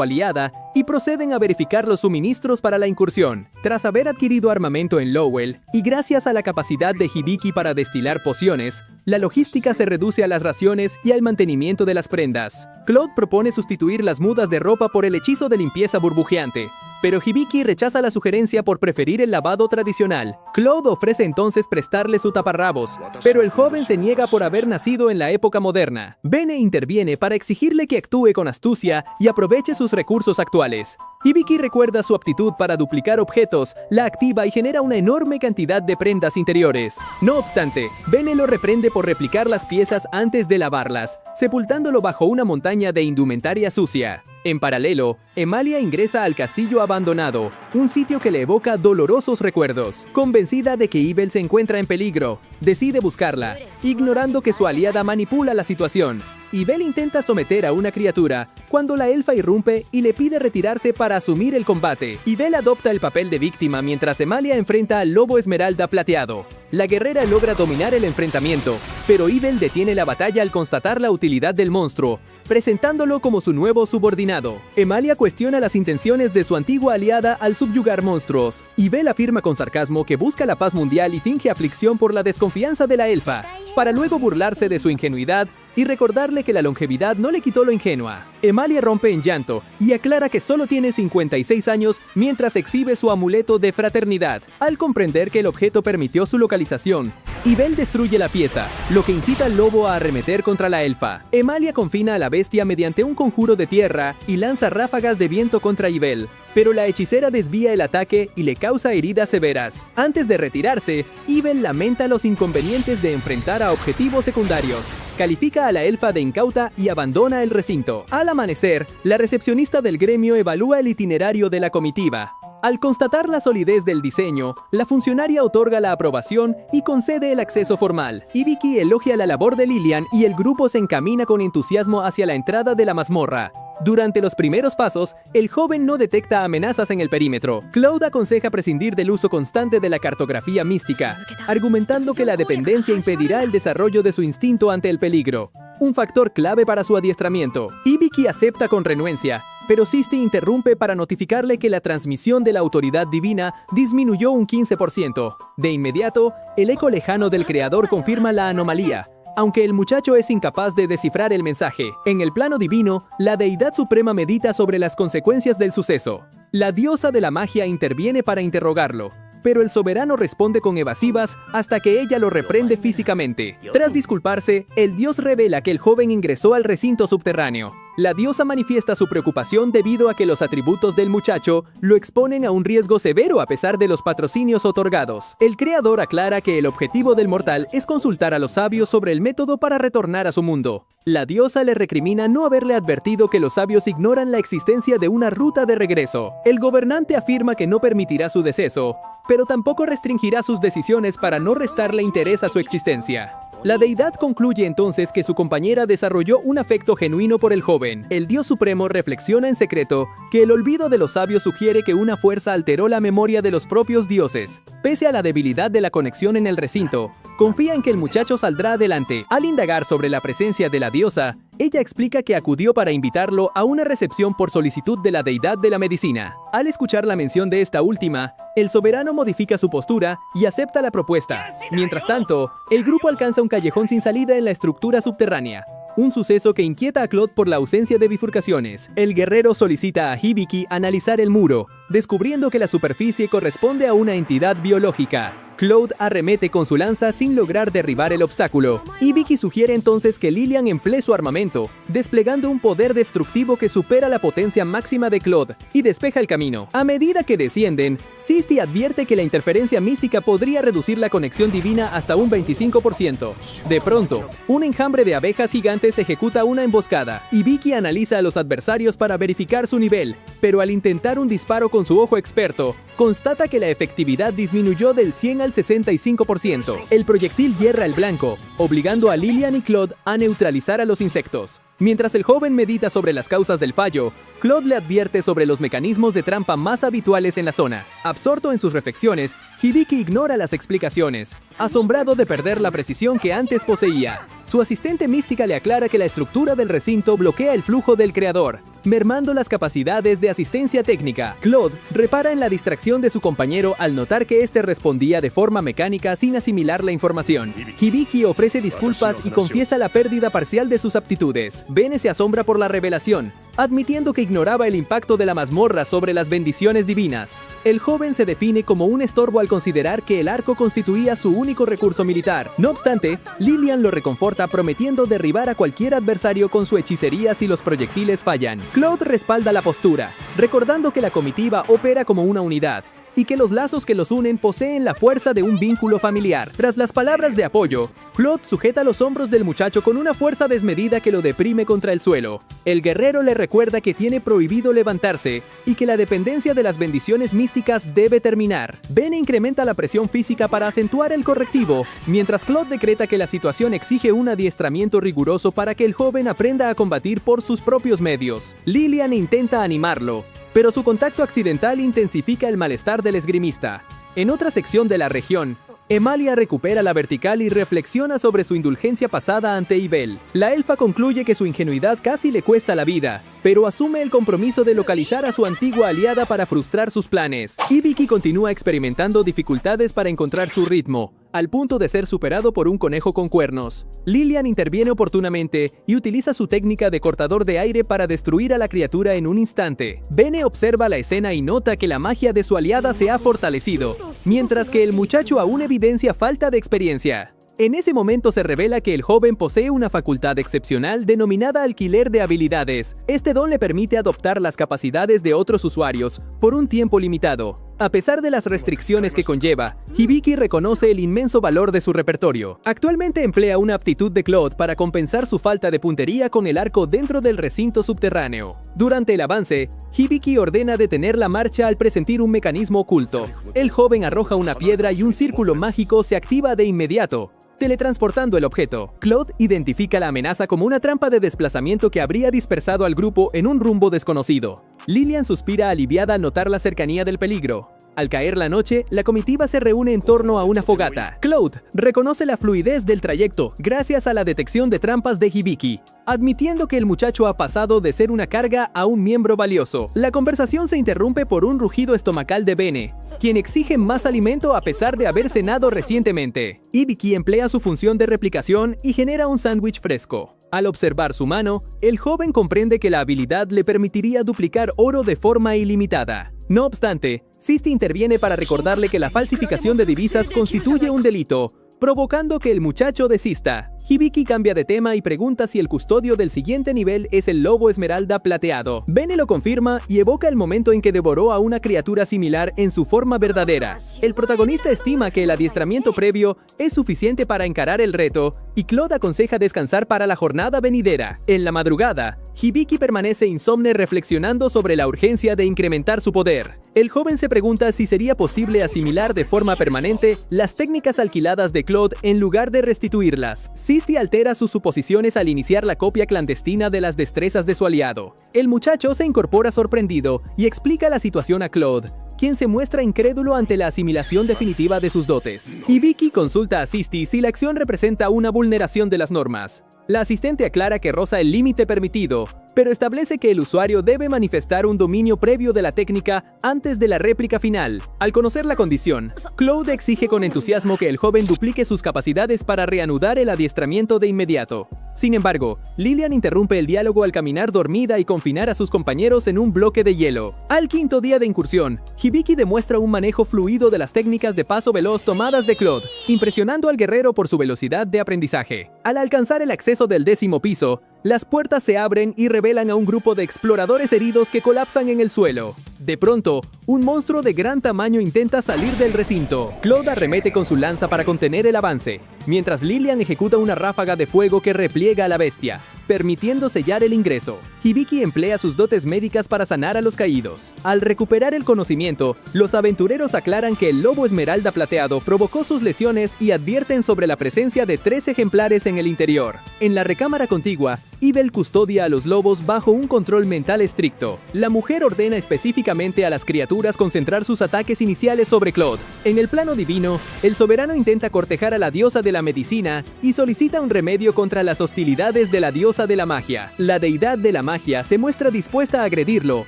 Speaker 1: aliada y proceden a verificar los suministros para la incursión. Tras haber adquirido armamento en Lowell, y gracias a la capacidad de Hibiki para destilar pociones, la logística se reduce a las raciones y al mantenimiento de las prendas. Claude propone sustituir las mudas de ropa por el hechizo de limpieza burbujeante, pero Hibiki rechaza la sugerencia por preferir el lavado tradicional. Claude ofrece entonces prestarle su taparrabos, pero el joven se niega por haber nacido en la época moderna. Bene interviene para exigirle que actúe con astucia y aproveche sus recursos actuales. Hibiki recuerda su aptitud para duplicar objetos, la activa y genera una enorme cantidad de prendas interiores. No obstante, Bene lo reprende por replicar las piezas antes de lavarlas, sepultándolo bajo una montaña de indumentaria sucia. En paralelo, Emalia ingresa al castillo abandonado, un sitio que le evoca dolorosos recuerdos. Convencida de que Yvel se encuentra en peligro, decide buscarla, ignorando que su aliada manipula la situación. Yvel intenta someter a una criatura, cuando la elfa irrumpe y le pide retirarse para asumir el combate. Yvel adopta el papel de víctima mientras Emalia enfrenta al lobo esmeralda plateado. La guerrera logra dominar el enfrentamiento, pero Yvel detiene la batalla al constatar la utilidad del monstruo, presentándolo como su nuevo subordinado. Emalia cuestiona las intenciones de su antigua aliada al subyugar monstruos. Yvel afirma con sarcasmo que busca la paz mundial y finge aflicción por la desconfianza de la elfa, para luego burlarse de su ingenuidad y recordarle que la longevidad no le quitó lo ingenua. Emalia rompe en llanto y aclara que solo tiene 56 años mientras exhibe su amuleto de fraternidad. Al comprender que el objeto permitió su localización, Yvel destruye la pieza, lo que incita al lobo a arremeter contra la elfa. Emalia confina a la bestia mediante un conjuro de tierra y lanza ráfagas de viento contra Yvel, pero la hechicera desvía el ataque y le causa heridas severas. Antes de retirarse, Yvel lamenta los inconvenientes de enfrentar a objetivos secundarios, califica a la elfa de incauta y abandona el recinto. Al amanecer, la recepcionista del gremio evalúa el itinerario de la comitiva. Al constatar la solidez del diseño, la funcionaria otorga la aprobación y concede el acceso formal. Hibiki elogia la labor de Lilian y el grupo se encamina con entusiasmo hacia la entrada de la mazmorra. Durante los primeros pasos, el joven no detecta amenazas en el perímetro. Claude aconseja prescindir del uso constante de la cartografía mística, argumentando que la dependencia impedirá el desarrollo de su instinto ante el peligro, un factor clave para su adiestramiento. Hibiki acepta con renuencia, pero Sisti interrumpe para notificarle que la transmisión de la autoridad divina disminuyó un 15%. De inmediato, el eco lejano del creador confirma la anomalía, aunque el muchacho es incapaz de descifrar el mensaje. En el plano divino, la deidad suprema medita sobre las consecuencias del suceso. La diosa de la magia interviene para interrogarlo, pero el soberano responde con evasivas hasta que ella lo reprende físicamente. Tras disculparse, el dios revela que el joven ingresó al recinto subterráneo. La diosa manifiesta su preocupación debido a que los atributos del muchacho lo exponen a un riesgo severo a pesar de los patrocinios otorgados. El creador aclara que el objetivo del mortal es consultar a los sabios sobre el método para retornar a su mundo. La diosa le recrimina no haberle advertido que los sabios ignoran la existencia de una ruta de regreso. El gobernante afirma que no permitirá su deceso, pero tampoco restringirá sus decisiones para no restarle interés a su existencia. La deidad concluye entonces que su compañera desarrolló un afecto genuino por el joven. El dios supremo reflexiona en secreto que el olvido de los sabios sugiere que una fuerza alteró la memoria de los propios dioses. Pese a la debilidad de la conexión en el recinto, confía en que el muchacho saldrá adelante. Al indagar sobre la presencia de la diosa, ella explica que acudió para invitarlo a una recepción por solicitud de la deidad de la medicina. Al escuchar la mención de esta última, el soberano modifica su postura y acepta la propuesta. Mientras tanto, el grupo alcanza un callejón sin salida en la estructura subterránea, un suceso que inquieta a Claude por la ausencia de bifurcaciones. El guerrero solicita a Hibiki analizar el muro, descubriendo que la superficie corresponde a una entidad biológica. Claude arremete con su lanza sin lograr derribar el obstáculo. Hibiki sugiere entonces que Lilian emplee su armamento, desplegando un poder destructivo que supera la potencia máxima de Claude, y despeja el camino. A medida que descienden, Sisti advierte que la interferencia mística podría reducir la conexión divina hasta un 25%. De pronto, un enjambre de abejas gigantes ejecuta una emboscada. Hibiki analiza a los adversarios para verificar su nivel, pero al intentar un disparo con su ojo experto, constata que la efectividad disminuyó del 100 al 65%. El proyectil hierra el blanco, obligando a Lilian y Claude a neutralizar a los insectos. Mientras el joven medita sobre las causas del fallo, Claude le advierte sobre los mecanismos de trampa más habituales en la zona. Absorto en sus reflexiones, Hibiki ignora las explicaciones, asombrado de perder la precisión que antes poseía. Su asistente mística le aclara que la estructura del recinto bloquea el flujo del creador, mermando las capacidades de asistencia técnica. Claude repara en la distracción de su compañero al notar que éste respondía de forma mecánica sin asimilar la información. Hibiki ofrece disculpas y confiesa la pérdida parcial de sus aptitudes. Bene se asombra por la revelación, admitiendo que ignoraba el impacto de la mazmorra sobre las bendiciones divinas. El joven se define como un estorbo al considerar que el arco constituía su único recurso militar. No obstante, Lilian lo reconforta prometiendo derribar a cualquier adversario con su hechicería si los proyectiles fallan. Claude respalda la postura, recordando que la comitiva opera como una unidad y que los lazos que los unen poseen la fuerza de un vínculo familiar. Tras las palabras de apoyo, Claude sujeta los hombros del muchacho con una fuerza desmedida que lo deprime contra el suelo. El guerrero le recuerda que tiene prohibido levantarse y que la dependencia de las bendiciones místicas debe terminar. Bene incrementa la presión física para acentuar el correctivo, mientras Claude decreta que la situación exige un adiestramiento riguroso para que el joven aprenda a combatir por sus propios medios. Lilian intenta animarlo, pero su contacto accidental intensifica el malestar del esgrimista. En otra sección de la región, Emalia recupera la vertical y reflexiona sobre su indulgencia pasada ante Ibel. La elfa concluye que su ingenuidad casi le cuesta la vida, pero asume el compromiso de localizar a su antigua aliada para frustrar sus planes. Hibiki continúa experimentando dificultades para encontrar su ritmo, al punto de ser superado por un conejo con cuernos. Lilian interviene oportunamente y utiliza su técnica de cortador de aire para destruir a la criatura en un instante. Bene observa la escena y nota que la magia de su aliada se ha fortalecido, mientras que el muchacho aún evidencia falta de experiencia. En ese momento se revela que el joven posee una facultad excepcional denominada alquiler de habilidades. Este don le permite adoptar las capacidades de otros usuarios por un tiempo limitado. A pesar de las restricciones que conlleva, Hibiki reconoce el inmenso valor de su repertorio. Actualmente emplea una aptitud de Claude para compensar su falta de puntería con el arco dentro del recinto subterráneo. Durante el avance, Hibiki ordena detener la marcha al presentir un mecanismo oculto. El joven arroja una piedra y un círculo mágico se activa de inmediato, teletransportando el objeto. Claude identifica la amenaza como una trampa de desplazamiento que habría dispersado al grupo en un rumbo desconocido. Lillian suspira aliviada al notar la cercanía del peligro. Al caer la noche, la comitiva se reúne en torno a una fogata. Claude reconoce la fluidez del trayecto gracias a la detección de trampas de Hibiki, admitiendo que el muchacho ha pasado de ser una carga a un miembro valioso. La conversación se interrumpe por un rugido estomacal de Bene, quien exige más alimento a pesar de haber cenado recientemente. Hibiki emplea su función de replicación y genera un sándwich fresco. Al observar su mano, el joven comprende que la habilidad le permitiría duplicar oro de forma ilimitada. No obstante, Sisti interviene para recordarle que la falsificación de divisas constituye un delito, provocando que el muchacho desista. Hibiki cambia de tema y pregunta si el custodio del siguiente nivel es el lobo esmeralda plateado. Bene lo confirma y evoca el momento en que devoró a una criatura similar en su forma verdadera. El protagonista estima que el adiestramiento previo es suficiente para encarar el reto y Claude aconseja descansar para la jornada venidera. En la madrugada, Hibiki permanece insomne reflexionando sobre la urgencia de incrementar su poder. El joven se pregunta si sería posible asimilar de forma permanente las técnicas alquiladas de Claude en lugar de restituirlas. Sisti altera sus suposiciones al iniciar la copia clandestina de las destrezas de su aliado. El muchacho se incorpora sorprendido y explica la situación a Claude, quien se muestra incrédulo ante la asimilación definitiva de sus dotes. Hibiki consulta a Sisti si la acción representa una vulneración de las normas. La asistente aclara que roza el límite permitido, pero establece que el usuario debe manifestar un dominio previo de la técnica antes de la réplica final. Al conocer la condición, Claude exige con entusiasmo que el joven duplique sus capacidades para reanudar el adiestramiento de inmediato. Sin embargo, Lillian interrumpe el diálogo al caminar dormida y confinar a sus compañeros en un bloque de hielo. Al quinto día de incursión, Hibiki demuestra un manejo fluido de las técnicas de paso veloz tomadas de Claude, impresionando al guerrero por su velocidad de aprendizaje. Al alcanzar el acceso del 10º piso, las puertas se abren y revelan a un grupo de exploradores heridos que colapsan en el suelo. De pronto, un monstruo de gran tamaño intenta salir del recinto. Claude arremete con su lanza para contener el avance, mientras Lillian ejecuta una ráfaga de fuego que repliega a la bestia, permitiendo sellar el ingreso. Hibiki emplea sus dotes médicas para sanar a los caídos. Al recuperar el conocimiento, los aventureros aclaran que el lobo esmeralda plateado provocó sus lesiones y advierten sobre la presencia de 3 ejemplares en el interior. En la recámara contigua, Ibel custodia a los lobos bajo un control mental estricto. La mujer ordena específicamente a las criaturas concentrar sus ataques iniciales sobre Claude. En el plano divino, el soberano intenta cortejar a la diosa de la medicina y solicita un remedio contra las hostilidades de la diosa de la magia. La deidad de la magia se muestra dispuesta a agredirlo,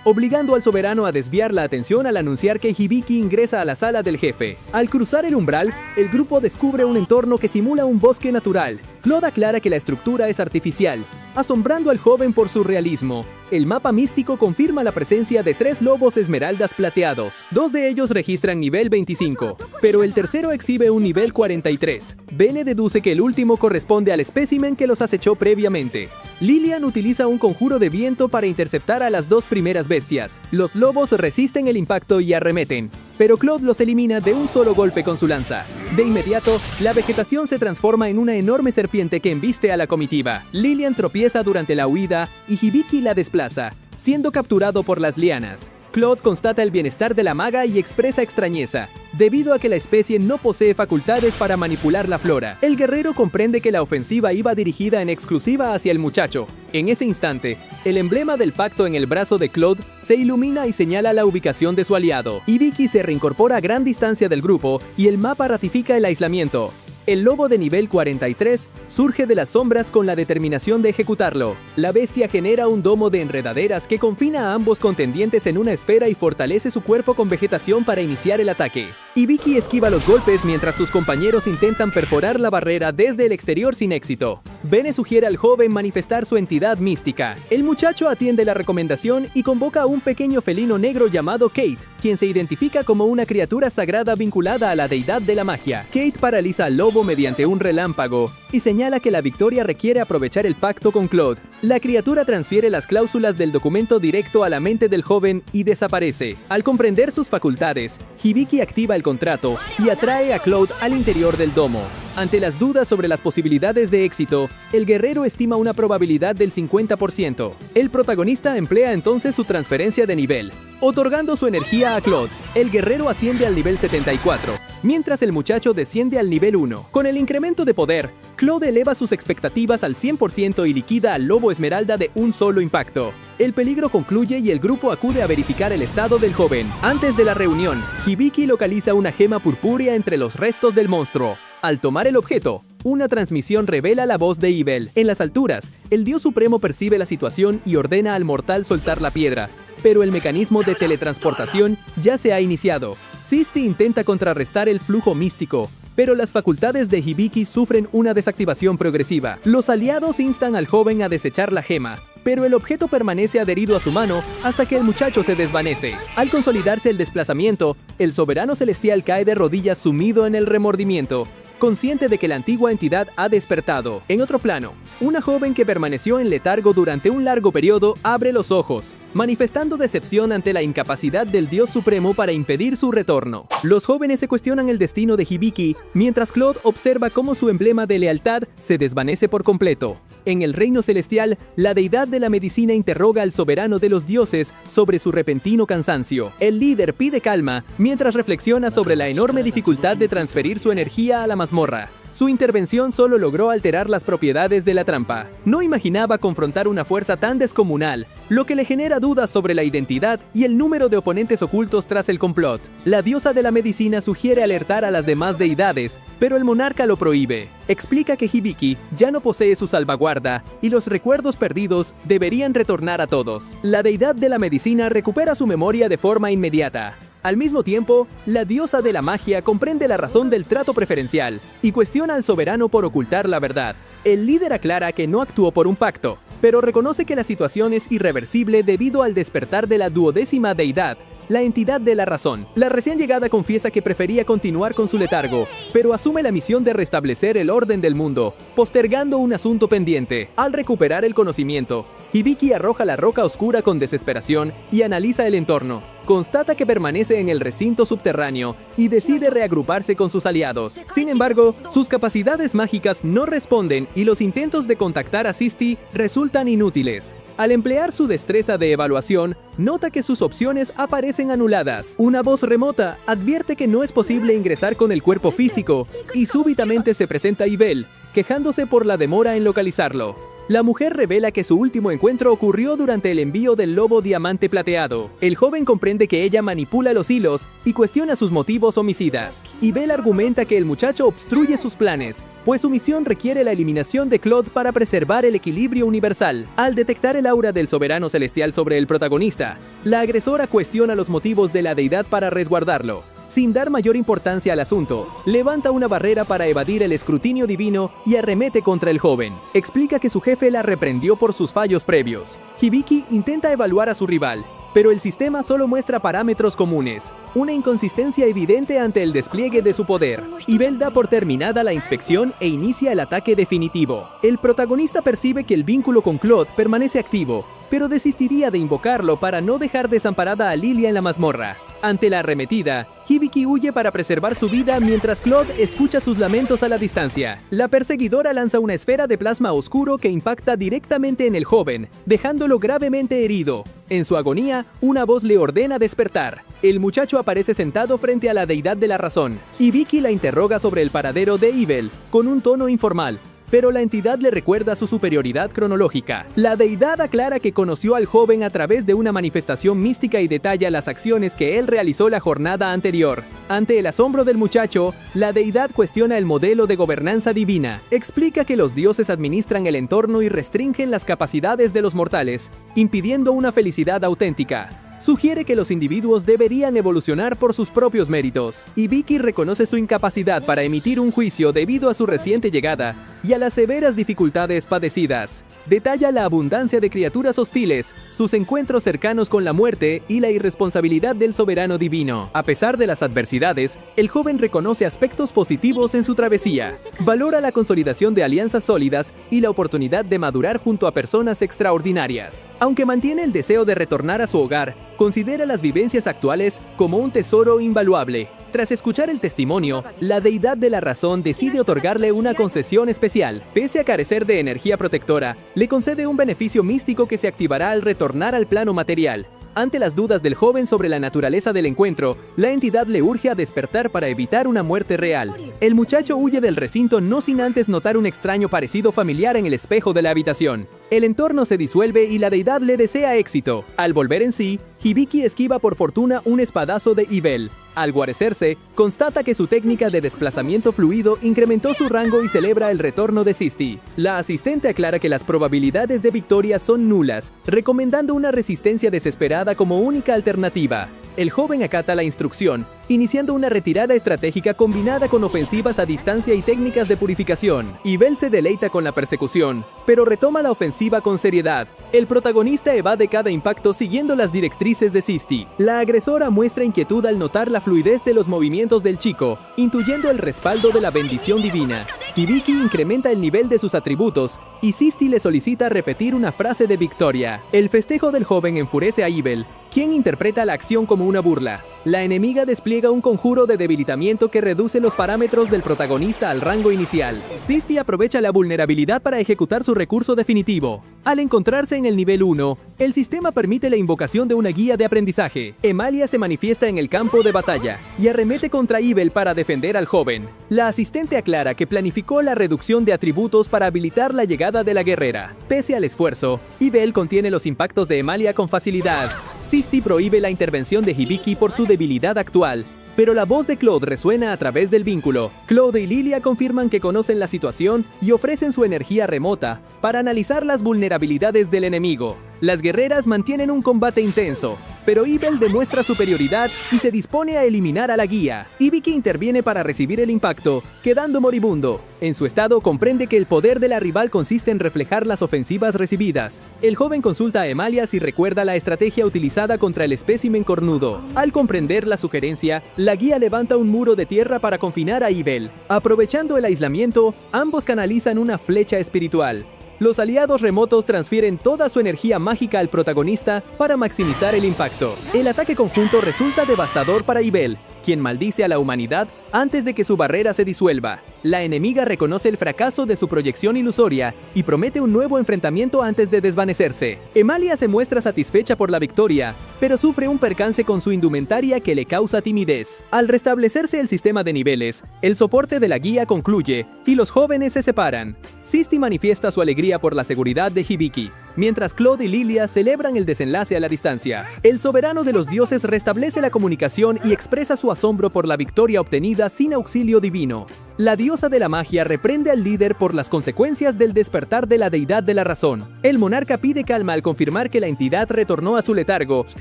Speaker 1: obligando al soberano a desviar la atención al anunciar que Hibiki ingresa a la sala del jefe. Al cruzar el umbral, el grupo descubre un entorno que simula un bosque natural. Claude aclara que la estructura es artificial, asombrando al joven por su realismo. El mapa místico confirma la presencia de 3 lobos esmeraldas plateados. 2 de ellos registran nivel 25, pero el tercero exhibe un nivel 43. Bene deduce que el último corresponde al espécimen que los acechó previamente. Lillian utiliza un conjuro de viento para interceptar a las 2 primeras bestias. Los lobos resisten el impacto y arremeten, pero Claude los elimina de un solo golpe con su lanza. De inmediato, la vegetación se transforma en una enorme serpiente que embiste a la comitiva. Lillian tropieza durante la huida y Hibiki la desplaza, siendo capturado por las lianas. Claude constata el bienestar de la maga y expresa extrañeza, debido a que la especie no posee facultades para manipular la flora. El guerrero comprende que la ofensiva iba dirigida en exclusiva hacia el muchacho. En ese instante, el emblema del pacto en el brazo de Claude se ilumina y señala la ubicación de su aliado. Hibiki se reincorpora a gran distancia del grupo y el mapa ratifica el aislamiento. El lobo de nivel 43 surge de las sombras con la determinación de ejecutarlo. La bestia genera un domo de enredaderas que confina a ambos contendientes en una esfera y fortalece su cuerpo con vegetación para iniciar el ataque. Hibiki esquiva los golpes mientras sus compañeros intentan perforar la barrera desde el exterior sin éxito. Bene sugiere al joven manifestar su entidad mística. El muchacho atiende la recomendación y convoca a un pequeño felino negro llamado Kate, quien se identifica como una criatura sagrada vinculada a la deidad de la magia. Kate paraliza al lobo mediante un relámpago y señala que la victoria requiere aprovechar el pacto con Claude. La criatura transfiere las cláusulas del documento directo a la mente del joven y desaparece. Al comprender sus facultades, Hibiki activa el contrato y atrae a Claude al interior del domo. Ante las dudas sobre las posibilidades de éxito, el guerrero estima una probabilidad del 50%. El protagonista emplea entonces su transferencia de nivel, otorgando su energía a Claude. El guerrero asciende al nivel 74, mientras el muchacho desciende al nivel 1. Con el incremento de poder, Claude eleva sus expectativas al 100% y liquida al lobo esmeralda de un solo impacto. El peligro concluye y el grupo acude a verificar el estado del joven. Antes de la reunión, Hibiki localiza una gema purpúrea entre los restos del monstruo. Al tomar el objeto, una transmisión revela la voz de Yvel. En las alturas, el dios supremo percibe la situación y ordena al mortal soltar la piedra, pero el mecanismo de teletransportación ya se ha iniciado. Sisti intenta contrarrestar el flujo místico, pero las facultades de Hibiki sufren una desactivación progresiva. Los aliados instan al joven a desechar la gema, pero el objeto permanece adherido a su mano hasta que el muchacho se desvanece. Al consolidarse el desplazamiento, el soberano celestial cae de rodillas sumido en el remordimiento, consciente de que la antigua entidad ha despertado. En otro plano, una joven que permaneció en letargo durante un largo periodo abre los ojos, manifestando decepción ante la incapacidad del dios supremo para impedir su retorno. Los jóvenes se cuestionan el destino de Hibiki, mientras Claude observa cómo su emblema de lealtad se desvanece por completo. En el reino celestial, la deidad de la medicina interroga al soberano de los dioses sobre su repentino cansancio. El líder pide calma mientras reflexiona sobre la enorme dificultad de transferir su energía a la mazmorra. Su intervención solo logró alterar las propiedades de la trampa. No imaginaba confrontar una fuerza tan descomunal, lo que le genera dudas sobre la identidad y el número de oponentes ocultos tras el complot. La diosa de la medicina sugiere alertar a las demás deidades, pero el monarca lo prohíbe. Explica que Hibiki ya no posee su salvaguarda y los recuerdos perdidos deberían retornar a todos. La deidad de la medicina recupera su memoria de forma inmediata. Al mismo tiempo, la diosa de la magia comprende la razón del trato preferencial y cuestiona al soberano por ocultar la verdad. El líder aclara que no actuó por un pacto, pero reconoce que la situación es irreversible debido al despertar de la duodécima deidad, la entidad de la razón. La recién llegada confiesa que prefería continuar con su letargo, pero asume la misión de restablecer el orden del mundo, postergando un asunto pendiente. Al recuperar el conocimiento, Hibiki arroja la roca oscura con desesperación y analiza el entorno. Constata que permanece en el recinto subterráneo y decide reagruparse con sus aliados. Sin embargo, sus capacidades mágicas no responden y los intentos de contactar a Sisti resultan inútiles. Al emplear su destreza de evaluación, nota que sus opciones aparecen anuladas. Una voz remota advierte que no es posible ingresar con el cuerpo físico y súbitamente se presenta Yvel, quejándose por la demora en localizarlo. La mujer revela que su último encuentro ocurrió durante el envío del lobo diamante plateado. El joven comprende que ella manipula los hilos y cuestiona sus motivos homicidas. Yvel argumenta que el muchacho obstruye sus planes, pues su misión requiere la eliminación de Claude para preservar el equilibrio universal. Al detectar el aura del soberano celestial sobre el protagonista, la agresora cuestiona los motivos de la deidad para resguardarlo. Sin dar mayor importancia al asunto, levanta una barrera para evadir el escrutinio divino y arremete contra el joven. Explica que su jefe la reprendió por sus fallos previos. Hibiki intenta evaluar a su rival, pero el sistema solo muestra parámetros comunes, una inconsistencia evidente ante el despliegue de su poder. Yvel da por terminada la inspección e inicia el ataque definitivo. El protagonista percibe que el vínculo con Claude permanece activo, pero desistiría de invocarlo para no dejar desamparada a Lilia en la mazmorra. Ante la arremetida, Hibiki huye para preservar su vida mientras Claude escucha sus lamentos a la distancia. La perseguidora lanza una esfera de plasma oscuro que impacta directamente en el joven, dejándolo gravemente herido. En su agonía, una voz le ordena despertar. El muchacho aparece sentado frente a la deidad de la razón. Hibiki la interroga sobre el paradero de Yvel, con un tono informal, pero la entidad le recuerda su superioridad cronológica. La deidad aclara que conoció al joven a través de una manifestación mística y detalla las acciones que él realizó la jornada anterior. Ante el asombro del muchacho, la deidad cuestiona el modelo de gobernanza divina. Explica que los dioses administran el entorno y restringen las capacidades de los mortales, impidiendo una felicidad auténtica. Sugiere que los individuos deberían evolucionar por sus propios méritos. Hibiki reconoce su incapacidad para emitir un juicio debido a su reciente llegada y a las severas dificultades padecidas. Detalla la abundancia de criaturas hostiles, sus encuentros cercanos con la muerte y la irresponsabilidad del soberano divino. A pesar de las adversidades, el joven reconoce aspectos positivos en su travesía. Valora la consolidación de alianzas sólidas y la oportunidad de madurar junto a personas extraordinarias. Aunque mantiene el deseo de retornar a su hogar, considera las vivencias actuales como un tesoro invaluable. Tras escuchar el testimonio, la deidad de la razón decide otorgarle una concesión especial. Pese a carecer de energía protectora, le concede un beneficio místico que se activará al retornar al plano material. Ante las dudas del joven sobre la naturaleza del encuentro, la entidad le urge a despertar para evitar una muerte real. El muchacho huye del recinto no sin antes notar un extraño parecido familiar en el espejo de la habitación. El entorno se disuelve y la deidad le desea éxito. Al volver en sí, Hibiki esquiva por fortuna un espadazo de Yvel. Al guarecerse, constata que su técnica de desplazamiento fluido incrementó su rango y celebra el retorno de Sisti. La asistente aclara que las probabilidades de victoria son nulas, recomendando una resistencia desesperada como única alternativa. El joven acata la instrucción, iniciando una retirada estratégica combinada con ofensivas a distancia y técnicas de purificación. Yvel se deleita con la persecución, pero retoma la ofensiva con seriedad. El protagonista evade cada impacto siguiendo las directrices de Sisti. La agresora muestra inquietud al notar la fluidez de los movimientos del chico, intuyendo el respaldo de la bendición divina. Hibiki incrementa el nivel de sus atributos y Sisti le solicita repetir una frase de victoria. El festejo del joven enfurece a Yvel, quien interpreta la acción como una burla. La enemiga despliega un conjuro de debilitamiento que reduce los parámetros del protagonista al rango inicial. Sisti aprovecha la vulnerabilidad para ejecutar su recurso definitivo. Al encontrarse en el nivel 1, el sistema permite la invocación de una guía de aprendizaje. Emalia se manifiesta en el campo de batalla y arremete contra Yvel para defender al joven. La asistente aclara que planificó la reducción de atributos para habilitar la llegada de la guerrera. Pese al esfuerzo, Yvel contiene los impactos de Emalia con facilidad. Sisti prohíbe la intervención de Hibiki por su debilidad actual, pero la voz de Claude resuena a través del vínculo. Claude y Lilia confirman que conocen la situación y ofrecen su energía remota para analizar las vulnerabilidades del enemigo. Las guerreras mantienen un combate intenso, pero Yvel demuestra superioridad y se dispone a eliminar a la guía. Hibiki interviene para recibir el impacto, quedando moribundo. En su estado comprende que el poder de la rival consiste en reflejar las ofensivas recibidas. El joven consulta a Emalia si recuerda la estrategia utilizada contra el espécimen cornudo. Al comprender la sugerencia, la guía levanta un muro de tierra para confinar a Yvel. Aprovechando el aislamiento, ambos canalizan una flecha espiritual. Los aliados remotos transfieren toda su energía mágica al protagonista para maximizar el impacto. El ataque conjunto resulta devastador para Yvel, quien maldice a la humanidad antes de que su barrera se disuelva. La enemiga reconoce el fracaso de su proyección ilusoria y promete un nuevo enfrentamiento antes de desvanecerse. Emalia se muestra satisfecha por la victoria, pero sufre un percance con su indumentaria que le causa timidez. Al restablecerse el sistema de niveles, el soporte de la guía concluye y los jóvenes se separan. Sisti manifiesta su alegría por la seguridad de Hibiki, mientras Claude y Lilia celebran el desenlace a la distancia. El soberano de los dioses restablece la comunicación y expresa su asombro por la victoria obtenida sin auxilio divino. La diosa de la magia reprende al líder por las consecuencias del despertar de la deidad de la razón. El monarca pide calma al confirmar que la entidad retornó a su letargo,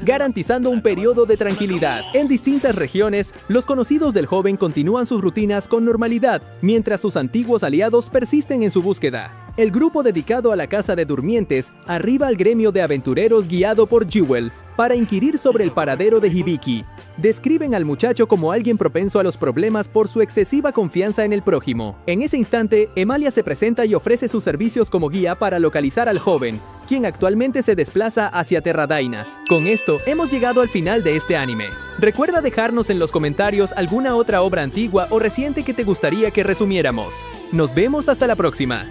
Speaker 1: garantizando un periodo de tranquilidad. En distintas regiones, los conocidos del joven continúan sus rutinas con normalidad, mientras sus antiguos aliados persisten en su búsqueda. El grupo dedicado a la Casa de Durmientes arriba al gremio de aventureros guiado por Jewel para inquirir sobre el paradero de Hibiki. Describen al muchacho como alguien propenso a los problemas por su excesiva confianza en el prójimo. En ese instante, Emalia se presenta y ofrece sus servicios como guía para localizar al joven, quien actualmente se desplaza hacia Terradainas. Con esto, hemos llegado al final de este anime. Recuerda dejarnos en los comentarios alguna otra obra antigua o reciente que te gustaría que resumiéramos. Nos vemos hasta la próxima.